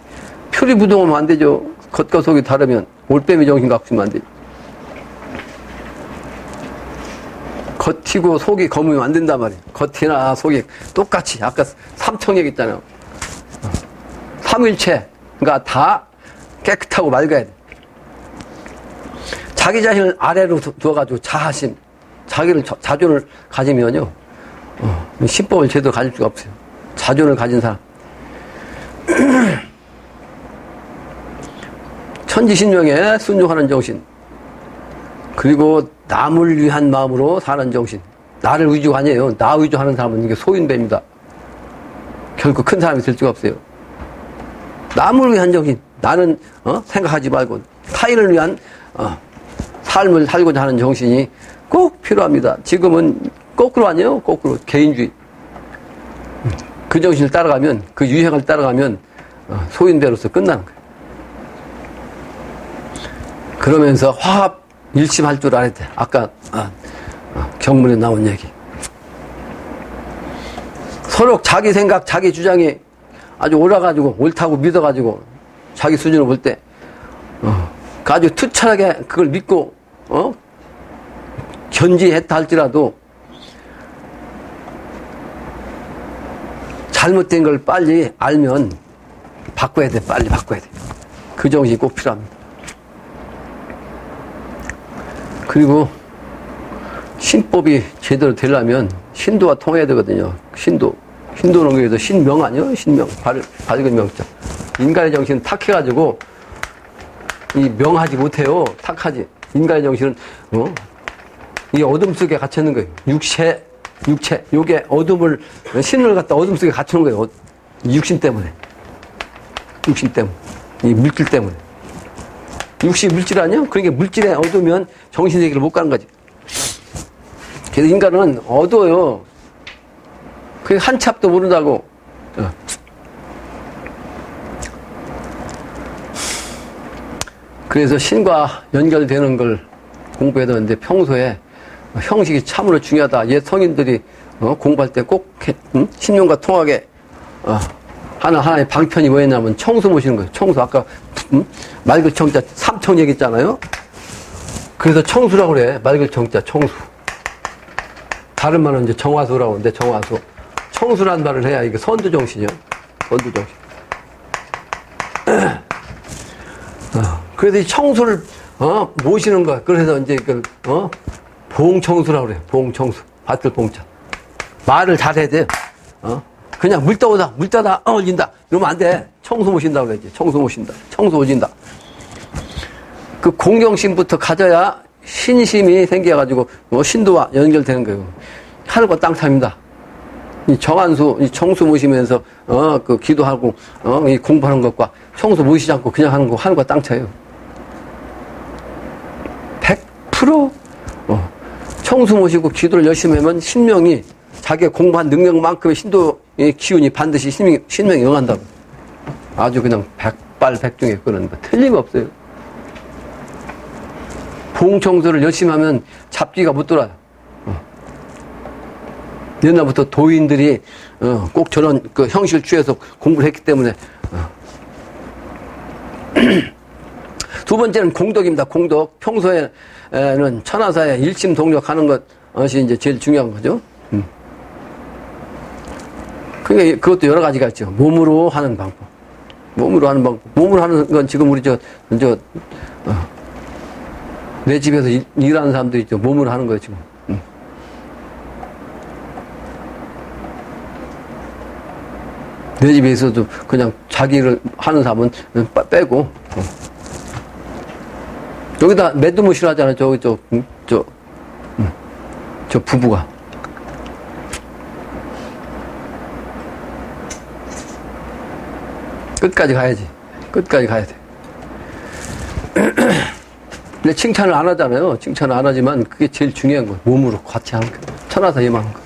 표리부동하면 안 되죠. 겉과 속이 다르면 올빼미 정신 갖고 있으면 안 되죠. 겉이고 속이 검으면 안 된단 말이에요. 겉이나 속이 똑같이. 아까 삼청 얘기했잖아요. 삼일체가 다 깨끗하고 맑아야 돼. 자기 자신을 아래로 두어가지고 자하심, 자존을 가지면요, 신법을 제대로 가질 수가 없어요. 자존을 가진 사람. 천지신명에 순종하는 정신, 그리고 남을 위한 마음으로 사는 정신. 나를 위주가 아니에요. 나 위주하는 사람은 이게 소인배입니다. 결코 큰 사람이 될 수가 없어요. 남을 위한 정신. 나는 생각하지 말고 타인을 위한 삶을 살고자 하는 정신이 꼭 필요합니다. 지금은 거꾸로 아니에요. 거꾸로 개인주의. 그 정신을 따라가면, 그 유행을 따라가면 소인배로서 끝나는 거예요. 그러면서 화합 일심할 줄 알아야 돼. 아까 경문에 나온 얘기. 서로 자기 생각, 자기 주장이 아주 옳아가지고 옳다고 믿어가지고 자기 수준을 볼 때 아주 투철하게 그걸 믿고 견지했다 할지라도 잘못된 걸 빨리 알면 바꿔야 돼. 빨리 바꿔야 돼. 그 정신이 꼭 필요합니다. 그리고 신법이 제대로 되려면 신도와 통해야 되거든요. 신도는 그래서 신명 아니요? 신명. 밝은 명자. 인간의 정신은 탁해가지고 이 명하지 못해요. 탁하지. 인간의 정신은 이 어둠 속에 갇혀있는 거예요. 육체. 요게 어둠을 신을 갖다 어둠 속에 갇혀놓은 거예요. 육신 때문에. 이 물질 때문에. 육시 물질 아니야? 그러니까 물질에 어두면 정신세계를 못 가는 거지. 그래서 인간은 어두워요. 그게 한 치 앞도 모른다고. 그래서 신과 연결되는 걸 공부해야 되는데 평소에 형식이 참으로 중요하다. 옛 성인들이 공부할 때 꼭 신용과 통하게 하나의 방편이 뭐였냐면 청수 모시는 거예요. 청수. 아까 맑을 청자 삼청 얘기했잖아요. 그래서 청수라고 그래. 맑을 청자 청수. 다른 말은 이제 정화수라고 하는데 정화수. 청수란 말을 해야 이게 선두정신이요. 선두정신. 그래서 이 청수를 모시는 거야. 그래서 이제 봉청수라고 그래. 봉청수. 밭을 봉자. 말을 잘해야 돼요. 그냥 물 떠다 올린다. 이러면 안 돼. 청수 모신다고 그러지. 청수 모신다. 청수 오진다. 그 공경심부터 가져야 신심이 생겨가지고 신도와 연결되는 거예요. 하늘과 땅 차이입니다. 이 정한수, 이 청수 모시면서 그 기도하고 이 공부하는 것과 청수 모시지 않고 그냥 하는 거 하늘과 땅 차이예요. 100% 청수 모시고 기도를 열심히 하면 신명이 자기가 공부한 능력만큼의 신도의 기운이 반드시 신명이 응한다고. 아주 그냥 백발백중에 끄는 거 틀림없어요. 봉청소를 열심히 하면 잡기가 못 돌아요. 옛날부터 도인들이 꼭 저런 그 형식을 취해서 공부를 했기 때문에. 두 번째는 공덕입니다. 공덕. 평소에는 천하사에 일심동력하는 것이 이제 제일 중요한 거죠. 그게 그것도 여러 가지가 있죠. 몸으로 하는 방법. 몸으로 하는 건 지금 우리 내 집에서 일하는 사람도 있죠. 몸으로 하는 거예요, 지금. 내 집에 있어도 그냥 자기를 하는 사람은 빼고. 여기다 매두무시를 하잖아요. 저 부부가. 끝까지 가야지. 끝까지 가야 돼. 근데 칭찬을 안 하잖아요. 칭찬을 안 하지만 그게 제일 중요한 거예요. 몸으로 같이 하는 거. 천하사 임하는 거.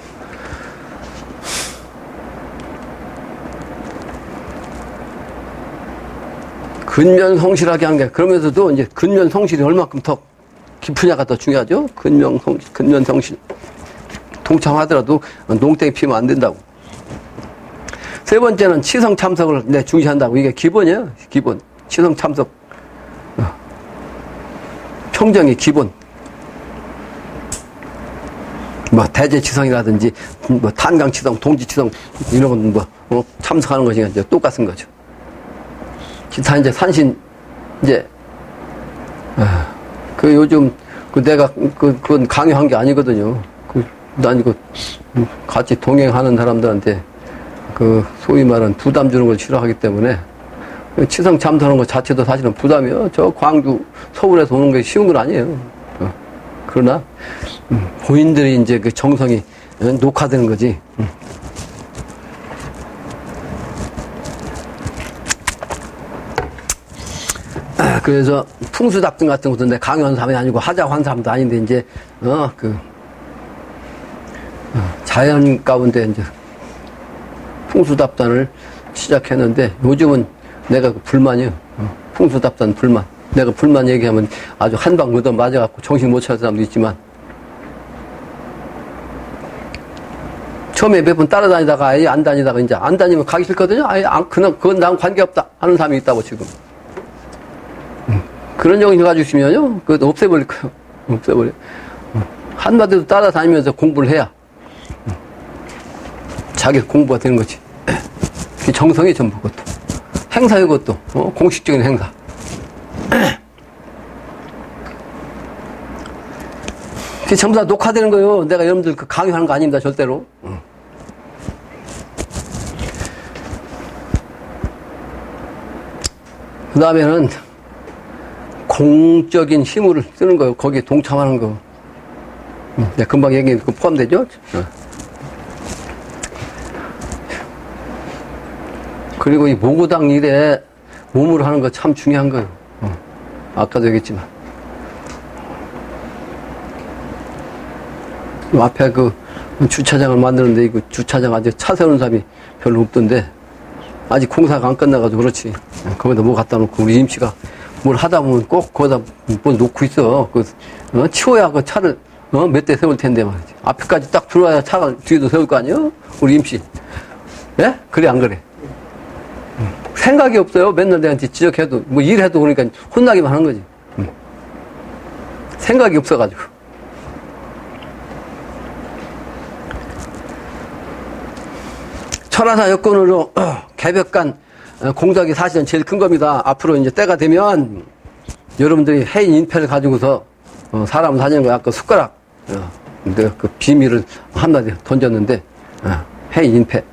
근면성실하게 한 게, 그러면서도 이제 근면성실이 얼마큼 더 깊으냐가 더 중요하죠. 근면성실. 동참하더라도 농땡이 피면 안 된다고. 세 번째는 치성참석을 중시한다고. 이게 기본이에요. 기본. 치성참석. 평정의 기본. 대제치성이라든지, 탄강치성, 동지치성, 이런 건 참석하는 것이 이제 똑같은 거죠. 기타 이제 산신, 요즘, 내가, 그건 강요한 게 아니거든요. 난 이거, 같이 동행하는 사람들한테, 소위 말하는 부담 주는 걸 싫어하기 때문에, 치성 참석하는 것 자체도 사실은 부담이에요. 저 광주, 서울에서 오는 게 쉬운 건 아니에요. 그러나, 본인들이 이제 그 정성이 녹화되는 거지. 그래서 풍수답등 같은 것도 내 강요한 사람이 아니고 하자고 한 사람도 아닌데, 이제, 자연 가운데 이제 풍수답단을 시작했는데, 요즘은 내가 그 불만이요. 풍수답단 불만. 내가 불만 얘기하면 아주 한 방 얻어 맞아갖고 정신 못 차릴 사람도 있지만, 처음에 몇 번 따라다니다가 아예 안 다니다가 이제 안 다니면 가기 싫거든요. 아예 그건 나랑 관계없다 하는 사람이 있다고 지금. 그런 정신 가지고 있으면요, 그거 없애버릴 거예요. 없애버려. 한마디로 따라다니면서 공부를 해야 자기 공부가 되는 거지. 그게 정성이 전부 그것도. 행사 이것도, 공식적인 행사. 그게 전부 다 녹화되는 거예요. 내가 여러분들 그 강요하는 거 아닙니다, 절대로. 그 다음에는 공적인 힘을 쓰는 거예요. 거기에 동참하는 거. 내가 금방 얘기한 거 포함되죠? 그리고 이 모고당 일에 몸으로 하는 거 참 중요한 거예요. 아까도 얘기했지만. 앞에 그 주차장을 만드는데 이거 주차장 아직 차 세우는 사람이 별로 없던데 아직 공사가 안 끝나가지고 그렇지. 거기다 뭐 갖다 놓고 우리 임씨가 뭘 하다 보면 꼭 거기다 뭐 놓고 있어. 치워야 그 차를 몇 대 세울 텐데 말이지. 앞에까지 딱 들어와야 차가 뒤에도 세울 거 아니에요? 우리 임씨. 예? 그래 안 그래? 생각이 없어요. 맨날 내한테 지적해도 뭐 일해도 그러니까 혼나기만 하는 거지. 생각이 없어가지고. 천하사 여건으로 개벽간 공작이 사실은 제일 큰 겁니다. 앞으로 이제 때가 되면 여러분들이 해인 인패를 가지고서 사람 다니는 거 아까 숟가락 내가 그 비밀을 한마디 던졌는데 해인 인패.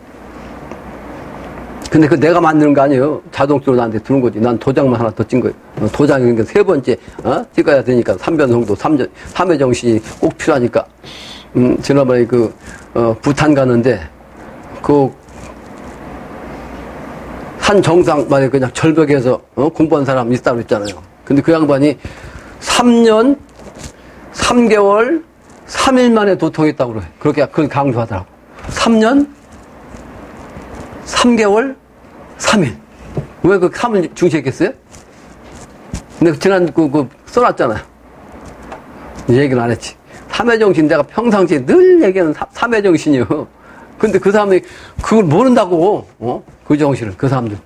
근데 그 내가 만드는 거 아니에요. 자동적으로 나한테 주는 거지. 난 도장만 하나 더 찐 거예요. 도장이 그러니까 세 번째 찍어야 되니까 삼변성도 3회 정신이 꼭 필요하니까. 지난번에 부탄 가는데 산 정상 말에 그냥 절벽에서 공부한 사람 있다고 했잖아요. 근데 그 양반이 3년 3개월 3일 만에 도통했다고 그래. 그렇게 그걸 강조하더라고. 3년 3개월 3일. 왜 그 3을 중시했겠어요? 근데 지난 써놨잖아요. 얘기는 안 했지. 3회 정신 내가 평상시에 늘 얘기하는 3회 정신이요. 근데 그 사람이 그걸 모른다고, 그 정신을, 그 사람들.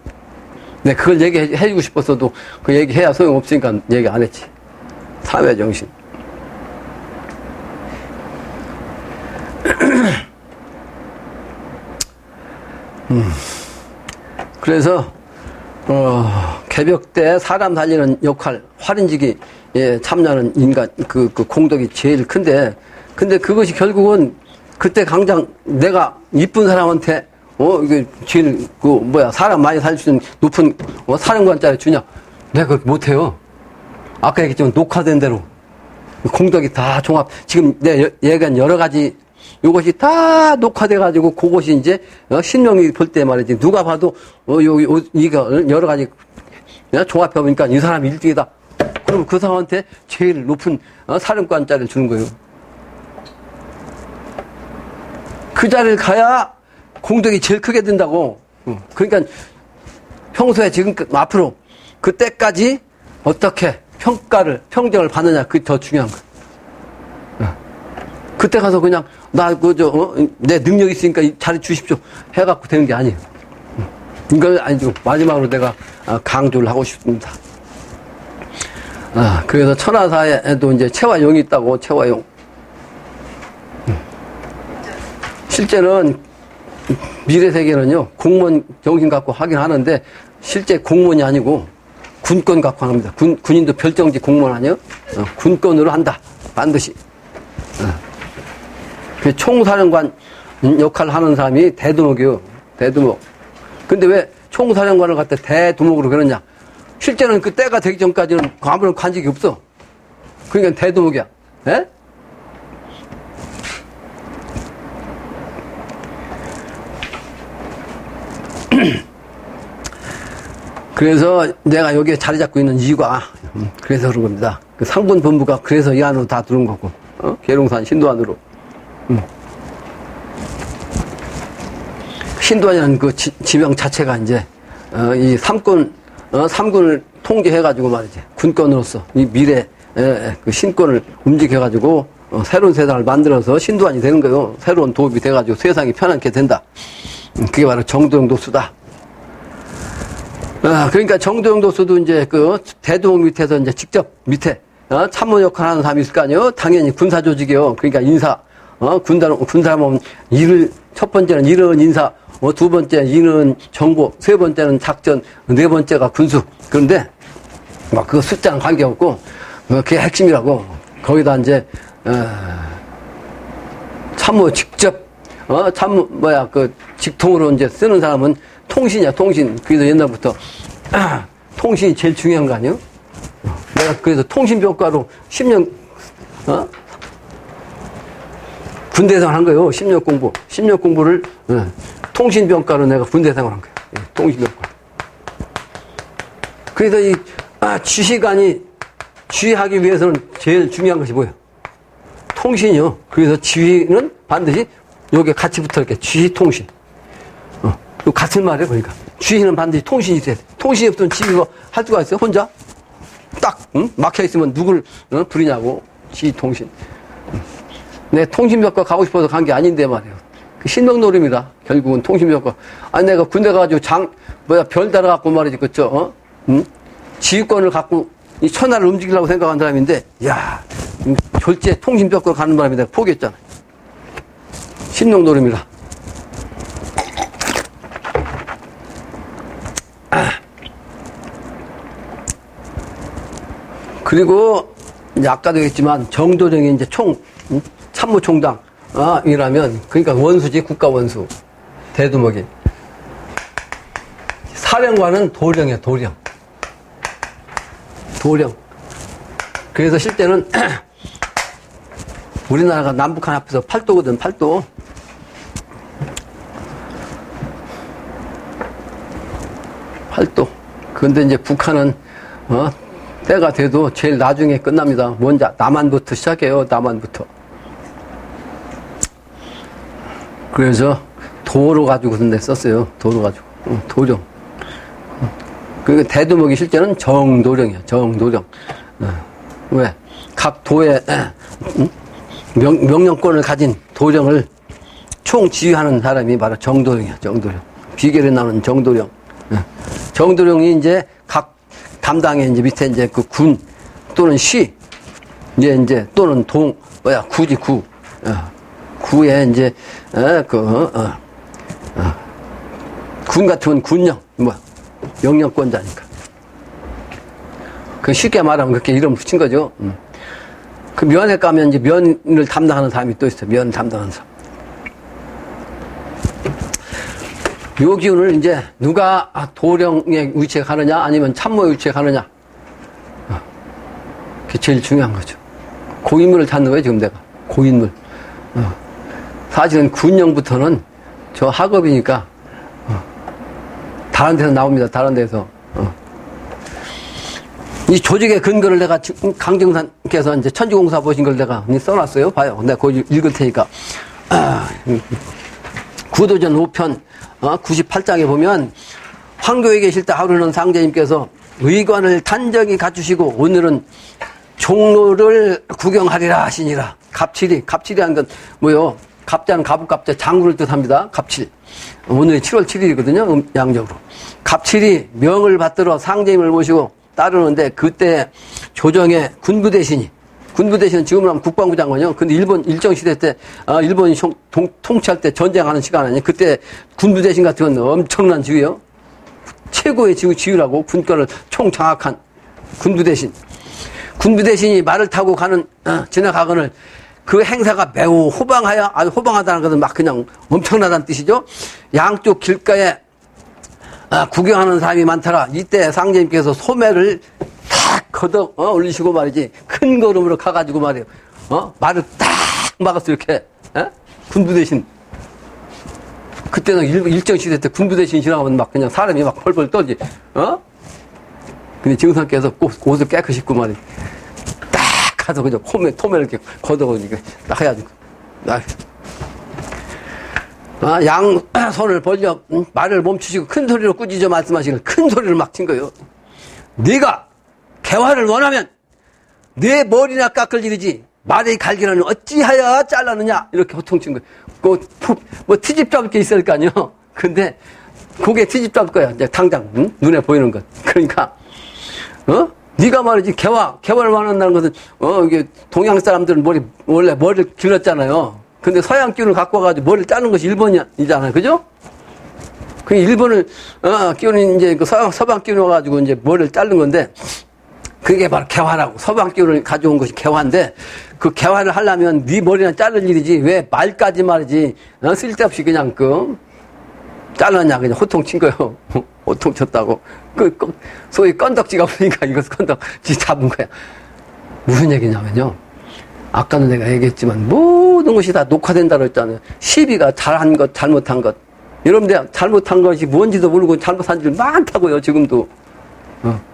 내가 그걸 얘기해주고 싶었어도 그 얘기해야 소용없으니까 얘기 안 했지. 3회 정신. 그래서, 개벽 때 사람 살리는 역할, 활인직이 참여하는 인간, 그 공덕이 제일 큰데, 근데 그것이 결국은 그때 당장 내가 이쁜 사람한테 이게 제일 사람 많이 살릴 수 있는 높은 사령관짜리 주냐? 내가 그렇게 못해요. 아까 얘기했지만 녹화된 대로 공덕이 다 종합. 지금 내가 얘기한 여러 가지 이것이 다 녹화돼 가지고 그것이 이제 신명이 볼 때 말이지 누가 봐도 이거 여러 가지 종합해 보니까 이 사람이 1등이다. 그럼 그 사람한테 제일 높은 사령관짜리를 주는 거예요. 그 자리를 가야 공덕이 제일 크게 된다고. 그러니까 평소에 지금 앞으로 그때까지 어떻게 평정을 받느냐 그게 더 중요한 거야. 그때 가서 그냥 내 능력이 있으니까 자리 주십시오 해갖고 되는 게 아니에요. 이걸 아니죠. 마지막으로 내가 강조를 하고 싶습니다. 그래서 천하사에도 이제 채화용이 있다고. 채화용. 실제는 미래 세계는요 공무원 정신 갖고 하긴 하는데 실제 공무원이 아니고 군권 갖고 합니다. 군인도 별정직 공무원 아니에요? 군권으로 한다 반드시. 그 총사령관 역할을 하는 사람이 대두목이요. 대두목. 근데 왜 총사령관을 갖다 대두목으로 그러냐? 실제는 그 때가 되기 전까지는 아무런 관직이 없어. 그러니까 대두목이야. 에? 그래서 내가 여기에 자리 잡고 있는 이유가 그래서 그런 겁니다. 그 상분 본부가 그래서 이 안으로 다 들어온 거고, 계룡산 신도안으로. 신도안이라는 그 지명 자체가 이제 이 삼군을 통제해가지고 말이지, 군권으로서 이 미래 그 신권을 움직여가지고 새로운 세상을 만들어서 신도안이 되는 거예요. 새로운 도읍이 돼가지고 세상이 편안하게 된다. 그게 바로 정도영 도수다. 그러니까 정도영 도수도 이제 그 대도읍 밑에서 이제 직접 밑에 참모 역할 하는 사람이 있을 거 아니에요? 당연히 군사 조직이요. 그러니까 인사, 군사하면 첫 번째는 이른 인사, 두 번째 이른 정보, 세 번째는 작전, 네 번째가 군수. 그런데 막 그 숫자는 관계없고 그게 핵심이라고. 거기다 이제 참모 직접 그 직통으로 이제 쓰는 사람은 통신이야, 통신. 그래서 옛날부터 통신이 제일 중요한 거 아니에요? 내가 그래서 통신병과로 10년 군대 생활 한 거예요. 10년 공부. 10년 공부를 통신병과로 내가 군대 생활 한 거예요. 통신병과. 그래서 이 지휘관이 지휘하기 위해서는 제일 중요한 것이 뭐예요? 통신이요. 그래서 지휘는 반드시 여기에 같이 붙어 이렇게 지휘 통신. 같은 말이에요, 그러니까. 지휘는 반드시 통신이 있어야 돼. 통신이 없으면 지휘가 할 수가 있어요, 혼자? 딱, 막혀 있으면 누굴 부리냐고. 지휘 통신. 내 통신병과 가고 싶어서 간 게 아닌데 말이에요. 그 신명노름이다. 결국은 통신병과. 아니, 내가 군대 가가지고 별 달아갖고 말이지, 그쵸? 지휘권을 갖고 이 천하를 움직이려고 생각한 사람인데, 야, 졸지에 통신병과 가는 바람에 내가 포기했잖아. 신명노름이다. 그리고 이제 아까도 했지만 정도령이 이제 참모총장 이라면 그러니까 원수지, 국가 원수, 대두먹이. 사령관은 도령이야, 도령. 그래서 실제는 우리나라가 남북한 앞에서 팔도거든, 팔도. 그런데 이제 북한은 때가 돼도 제일 나중에 끝납니다. 먼저 남한부터 시작해요. 남한부터. 그래서 도로 가지고 근데 썼어요. 도로 가지고. 도령. 그러니까 대두목이 실제는 정도령이에요. 정도령. 왜? 각 도의 명령권을 가진 도령을 총 지휘하는 사람이 바로 정도령이야. 정도령. 비결에 나오는 정도령. 정도령이 이제 각 담당에 이제 밑에 이제 그 군 또는 시 이제 또는 구지 구. 구에 이제 군 같으면 군령 명령권자니까. 그 쉽게 말하면 그렇게 이름 붙인 거죠. 그 면에 가면 이제 면을 담당하는 사람이 또 있어요. 면 담당하는 사람. 요 기운을 이제 누가 도령의 위치에 가느냐 아니면 참모의 위치에 가느냐. 그게 제일 중요한 거죠. 고인물을 찾는 거예요, 지금 내가. 고인물. 사실은 군령부터는 저 학업이니까 다른 데서 나옵니다. 다른 데서. 이 조직의 근거를 내가 강정산께서 이제 천지공사 보신 걸 내가 써놨어요. 봐요. 내가 그거 읽을 테니까. 구도전 5편 98장에 보면 황교에 계실 때 하루는 상제님께서 의관을 단정히 갖추시고 오늘은 종로를 구경하리라 하시니라. 갑칠이란 건 뭐요? 갑자는 가부갑자 장구를 뜻합니다. 갑칠. 오늘이 7월 7일이거든요. 양적으로. 갑칠이 명을 받들어 상제님을 모시고 따르는데 그때 조정의 군부대신은 지금으로 하면 국방부 장관이요. 근데 일정시대 때, 일본이 통치할 때 전쟁하는 시간 아니에요. 그때 군부대신 같은 건 엄청난 지위요. 최고의 지위라고 군권을 총장악한 군부대신. 군부대신이 말을 타고 지나가거늘 그 행사가 매우 호방하다는 것은 막 그냥 엄청나다는 뜻이죠. 양쪽 길가에 구경하는 사람이 많더라. 이때 상제님께서 소매를 탁 걷어 올리시고 말이지. 큰 걸음으로 가가지고 말이에요. 말을 딱 막았어 이렇게. 군부 대신. 그때는 일정시대 때 군부 대신 지나가면 막 그냥 사람이 막 펄펄 떨지. 근데 증상께서 옷을 깨끗이 입고 말이야. 딱 가서 그냥 토메를 이렇게 걷어오니까 딱 해가지고. 양 손을 벌려 말을 멈추시고 큰 소리로 꾸짖어 말씀하시길 큰 소리를 막 친 거예요. 네가 개화를 원하면 내 머리나 깎을 일이지 말의 갈기는 어찌하여 잘라느냐 이렇게 호통친 거예요. 뭐 트집 잡을 게 있을 거 아니요. 근데 그게 트집 잡을 거야. 이제 당장 눈에 보이는 것. 그러니까 네가 말이지 개화를 원한다는 것은 이게 동양 사람들은 원래 머리를 길렀잖아요. 근데 서양 기운을 갖고 와가지고 머리를 자르는 것이 일본이잖아요. 그죠? 그 일본을, 기운이 이제 그 서방 기운이 와가지고 이제 머리를 자른 건데, 그게 바로 개화라고. 서방 기운을 가져온 것이 개화인데, 그 개화를 하려면 네 머리나 자를 일이지, 왜 말까지 말이지, 쓸데없이 그냥 잘랐냐, 그냥 호통 친 거예요. 호통 쳤다고. 소위 건덕지가 오니까 이것을 건덕지 잡은 거야. 무슨 얘기냐면요. 아까도 내가 얘기했지만 모든 것이 다 녹화된다고 했잖아요. 시비가 잘한 것, 잘못한 것. 여러분들 잘못한 것이 뭔지도 모르고 잘못한 줄 많다고요. 지금도.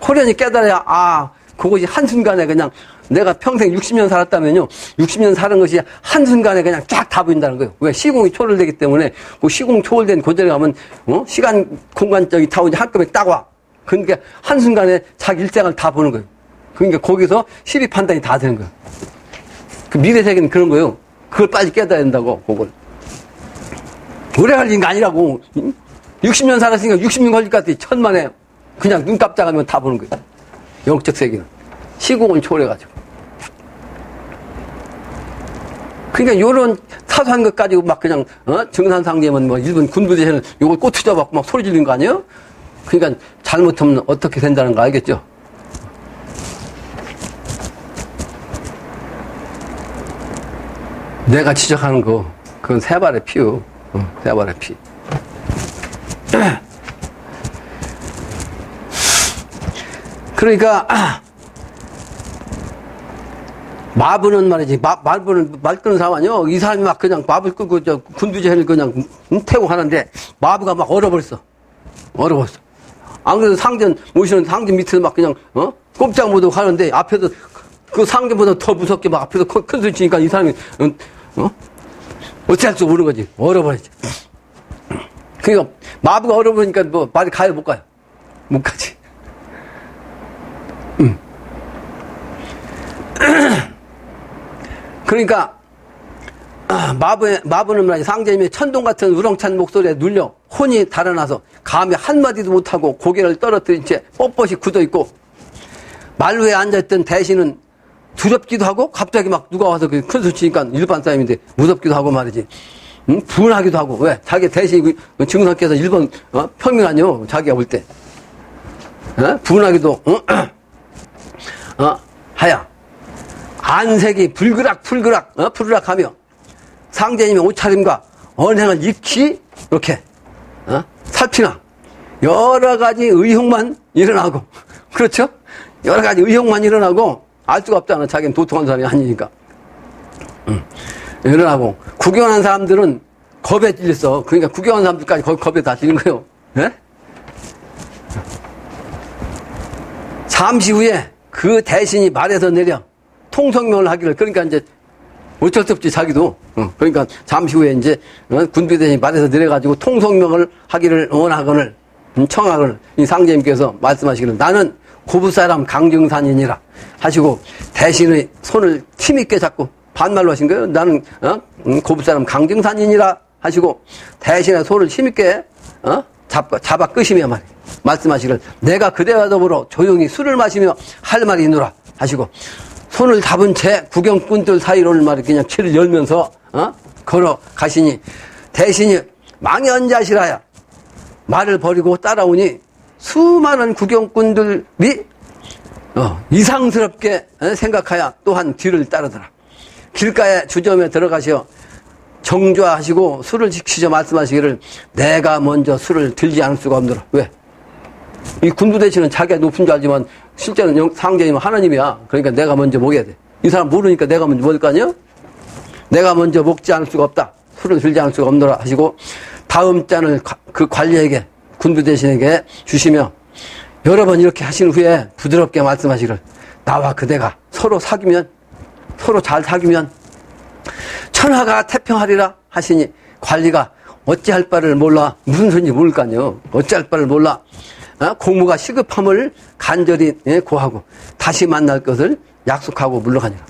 호련히 깨달아야 그것이 한순간에 그냥 내가 평생 60년 살았다면요. 60년 사는 것이 한순간에 그냥 쫙 다 보인다는 거예요. 왜? 시공이 초월되기 때문에 그 시공 초월된 고전에 가면 시간, 공간적인 타운이 한꺼번에 딱 와. 그러니까 한순간에 자기 일생을 다 보는 거예요. 그러니까 거기서 시비 판단이 다 되는 거예요. 그 미래 세계는 그런 거예요. 그걸 빨리 깨달아야 된다고, 그걸. 오래 걸린 게 아니라고. 60년 살았으니까 60년 걸릴 것 같아. 천만에. 그냥 눈 깜짝하면 다 보는 거예요. 영적 세계는. 시공을 초월해가지고. 그러니까 요런 사소한 것 가지고 막 그냥, 정산상제면 뭐 일본 군부대에는 요걸 꼬투잡아갖고 막 소리 지르는 거 아니에요? 그러니까 잘못하면 어떻게 된다는 거 알겠죠? 내가 지적하는 거, 그건 세 발의 피요. 세 발의 피. 그러니까, 마부는 말이지, 마부는 말 끄는 사람 아니요. 이 사람이 막 그냥 마부를 끄고, 군두제를 그냥 태우고 하는데, 마부가 막 얼어버렸어. 안 그래도 상전, 모시는 상전 밑에서 막 그냥, 꼼짝 못하고 하는데, 앞에서, 그 상전보다 더 무섭게 막 앞에서 큰 소리 치니까 이 사람이, 어찌 할 줄 모르는 거지. 얼어버리지. 그러니까, 마부가 얼어버리니까 뭐, 말이 가요, 못 가요? 못 가지. 그러니까, 마부는 말이야. 상제님의 천둥 같은 우렁찬 목소리에 눌려 혼이 달아나서 감히 한마디도 못하고 고개를 떨어뜨린 채 뻣뻣이 굳어있고, 말루에 앉아있던 대신은 두렵기도 하고 갑자기 막 누가 와서 큰 소리 치니까 일반 사람인데 무섭기도 하고 말이지. 분하기도 하고. 왜? 자기 대신 증상께서 일본 평민 아니요. 자기가 볼 때. 분하기도 하야. 안색이 푸르락하며 상제님의 옷차림과 언행을 익히 이렇게 살피나 여러 가지 의혹만 일어나고. 그렇죠? 여러 가지 의혹만 일어나고 알 수가 없잖아. 자기는 도통한 사람이 아니니까. 일어나고 구경한 사람들은 겁에 질렸어. 그러니까 구경한 사람들까지 겁에 다 질린 거예요. 네? 잠시 후에 그 대신이 말에서 내려 통성명을 하기를. 그러니까 이제 어쩔 수 없지 자기도. 그러니까 잠시 후에 이제 군비 대신이 말에서 내려가지고 통성명을 하기를 원하거늘 청하거늘 이 상제님께서 말씀하시기를 나는 고부사람 강증산이니라 하시고 대신의 손을 힘있게 잡고 반말로 하신 거예요. 나는 고부사람 강증산이니라 하시고 대신의 손을 힘있게 잡아 끄시며 말씀하시기를 내가 그대와 더불어 조용히 술을 마시며 할 말이 있노라 하시고 손을 잡은 채 구경꾼들 사이로 말이 그냥 길을 열면서 걸어가시니 대신이 망연자실하여 말을 버리고 따라오니 수많은 구경꾼들이 이상스럽게 생각하여 또한 뒤를 따르더라. 길가에 주점에 들어가시어 정좌하시고 술을 지키셔 말씀하시기를 내가 먼저 술을 들지 않을 수가 없노라. 왜? 이 군부대신은 자기가 높은 줄 알지만 실제는 상제님은 하나님이야. 그러니까 내가 먼저 먹여야 돼. 이 사람 모르니까 내가 먼저 먹을 거 아니야? 내가 먼저 먹지 않을 수가 없다. 술을 들지 않을 수가 없노라 하시고 다음 잔을 그 관리에게 군부대신에게 주시며 여러 번 이렇게 하신 후에 부드럽게 말씀하시기를 나와 그대가 서로 사귀면 서로 잘 사귀면 천하가 태평하리라 하시니 관리가 어찌할 바를 몰라 무슨 소리인지 모를 거 아니에요. 어찌할 바를 몰라 공무가 시급함을 간절히 고하고 다시 만날 것을 약속하고 물러가니라.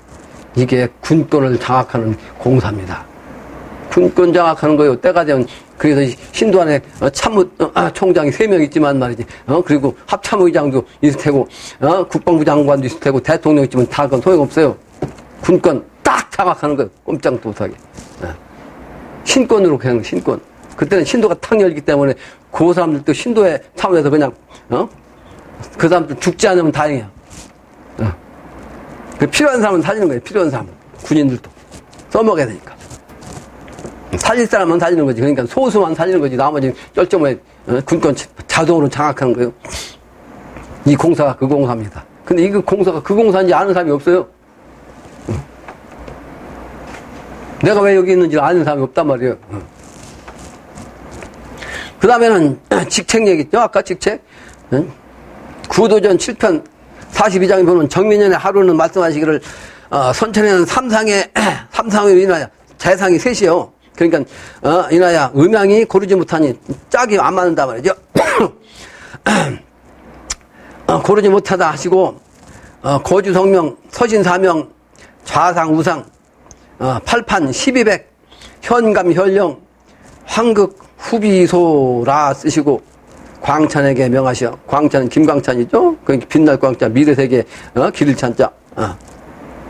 이게 군권을 장악하는 공사입니다. 군권 장악하는 거예요. 때가 되면 그래서 신도 안에 참모 총장이 3명 있지만 말이지. 그리고 합참의장도 있을 테고 국방부 장관도 있을 테고 대통령 있지만 다 그건 소용없어요. 군권 딱 장악하는 거예요. 꼼짝도 못하게. 신권으로 그냥 신권. 그때는 신도가 탁 열기 때문에 그 사람들도 신도의 차원에서 그냥 그 사람들 죽지 않으면 다행이야. 필요한 사람은 살리는 거예요. 필요한 사람은. 군인들도 써먹어야 되니까. 살릴 사람은 살리는 거지. 그러니까 소수만 살리는 거지. 나머지 쩔쩔매에 군권 자동으로 장악하는 거예요. 이 공사가 그 공사입니다. 근데 이 공사가 그 공사인지 아는 사람이 없어요. 내가 왜 여기 있는지 아는 사람이 없단 말이에요. 그 다음에는 직책 얘기 있죠. 아까 직책. 구도전 7편 42장에 보면 정민년의 하루는 말씀하시기를 선천에는 삼상에 인하여 재상이 셋이요. 그러니까 인하여 음양이 고르지 못하니 짝이 안 맞는다 말이죠. 고르지 못하다 하시고 거주성명 서신사명 좌상 우상 팔판 1200 현감 현령 황극 후비소라 쓰시고 광찬에게 명하시어. 광찬은 김광찬이죠. 그러니까 빛날 광자 미래세계 길을 찬자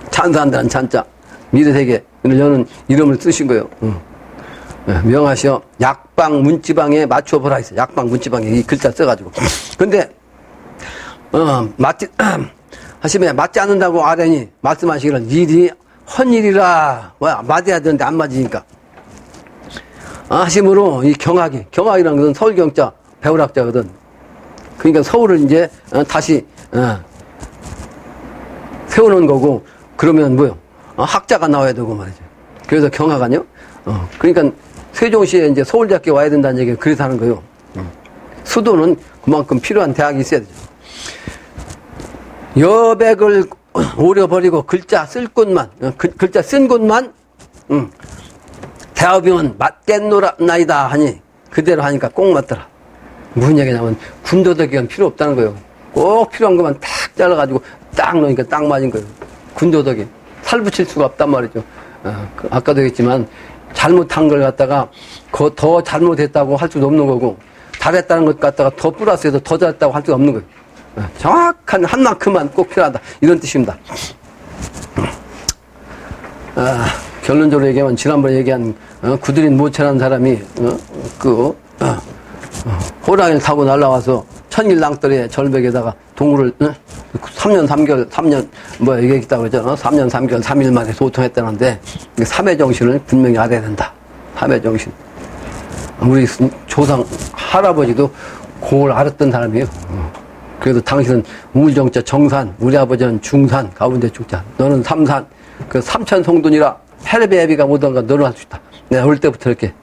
찬사한다는 찬자 미래세계를 여는 이름을 쓰신 거예요. 명하시어 약방 문지방에 맞춰보라 했어요. 약방 문지방에 이 글자 써가지고. 근데 하시면 맞지 않는다고 아뢰니 말씀하시기를 일이 헌일이라 맞아야 되는데 안 맞으니까 하심으로 이 경학이라는 것은 서울경자 배울학자거든. 그러니까 서울을 이제 다시 세우는 거고 그러면 뭐요? 학자가 나와야 되고 말이죠. 그래서 경학 아니요? 그러니까 세종시에 이제 서울대학교 와야 된다는 얘기가 그래서 하는 거예요. 수도는 그만큼 필요한 대학이 있어야 되죠. 여백을 오려버리고 글자 쓸 곳만 글자 쓴 곳만 대학이면 맞겠노라나이다 하니 그대로 하니까 꼭 맞더라. 무슨 얘기냐면 군도덕이는 필요 없다는 거예요. 꼭 필요한 것만 딱 잘라가지고 딱 넣으니까 딱 맞은 거예요. 군도덕이 살 붙일 수가 없단 말이죠. 아까도 얘기했지만 잘못한 걸 갖다가 더 잘못했다고 할 수도 없는 거고 잘했다는 것 갖다가 더 플러스해서 더 잘했다고 할 수가 없는 거예요. 정확한 한 만큼만 꼭 필요하다 이런 뜻입니다. 결론적으로 얘기하면 지난번에 얘기한 구드린 모체라는 사람이 호랑이를 타고 날아와서 천길낭떠리의 절벽에다가 동굴을 3년 3개월 얘기했다고 그러잖아. 3년 3개월 3일 만에 소통했다는데 삼해 정신을 분명히 알아야 된다. 삼해 정신. 우리 조상 할아버지도 그걸 알았던 사람이에요. 그래도 당신은 우울정자 정산, 우리 아버지는 중산, 가운데 축자, 너는 삼산, 그 삼천송돈이라 헬베비가 못한가 너는 할 수 있다. 내가 어릴 때부터 이렇게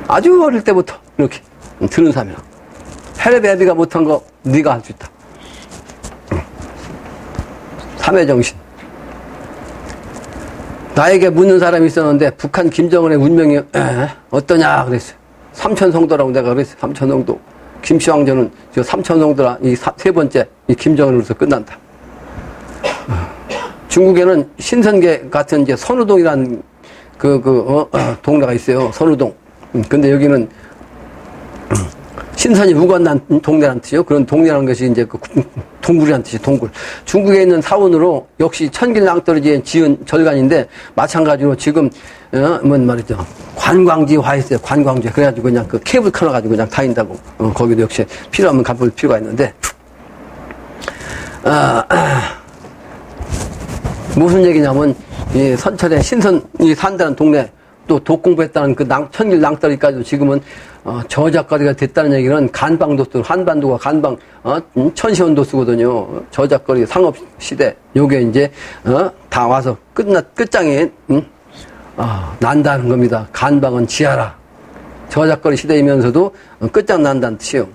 아주 어릴 때부터 이렇게 들은 사람이야. 헬베비가 못한 거 네가 할 수 있다. 삼해정신. 나에게 묻는 사람이 있었는데 북한 김정은의 운명이 어떠냐 그랬어요. 삼천성도라고 내가 그랬어요. 삼천성도. 김씨왕조는 저 삼천성도라 이 세 번째 이 김정은으로서 끝난다. 중국에는 신선계 같은 이제 선우동이라는 동네가 있어요. 선우동. 근데 여기는 신선이 우건난 동네란 뜻이요. 그런 동네라는 것이 이제 동굴이란 뜻이 동굴. 중국에 있는 사원으로 역시 천길낭떠러지에 지은 절간인데 마찬가지로 지금 뭔 말이죠. 관광지화 했어요. 관광지. 그래가지고 그냥 그 케이블 끊어가지고 그냥 다닌다고. 거기도 역시 필요하면 가볼 필요가 있는데 무슨 얘기냐면 이 선천에 신선이 산다는 동네 또 독공부했다는 그 천길낭떠러지까지도 지금은 저작거리가 됐다는 얘기는 간방도수, 한반도가 간방, 천시원도 쓰거든요. 저작거리 상업시대. 요게 이제, 다 와서 끝장에, 난다는 겁니다. 간방은 지하라. 저작거리 시대이면서도 끝장 난다는 뜻이에요.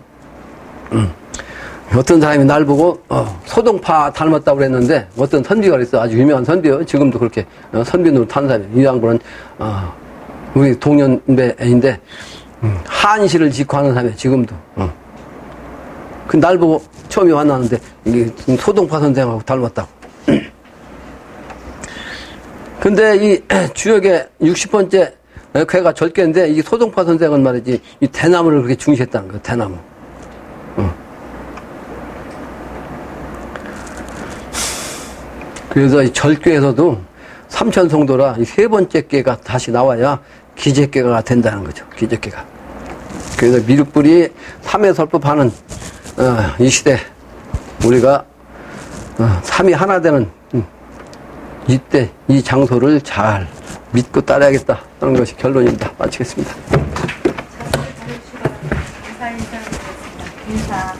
어떤 사람이 날 보고 소동파 닮았다고 그랬는데 어떤 선비가 그랬어. 아주 유명한 선비요. 지금도 그렇게 선비로 탄 사람이에요. 이 양반은 우리 동년배인데 한시를 직후하는 사람이에요. 지금도. 그 날 보고 처음에 만났는데 이게 소동파 선생하고 닮았다고. 근데 이 주역의 60번째 괴가 절개인데 이 소동파 선생은 말이지 이 대나무를 그렇게 중시했다는 거예요. 대나무. 그래서 이 절개에서도 삼천성도라 이 세 번째 꾀가 다시 나와야 기재꾀가 된다는 거죠. 기재꾀가. 그래서 미륵불이 삼해설법하는 이 시대 우리가 삼이 하나 되는 이때 이 장소를 잘 믿고 따라야겠다 하는 것이 결론입니다. 마치겠습니다. 인사.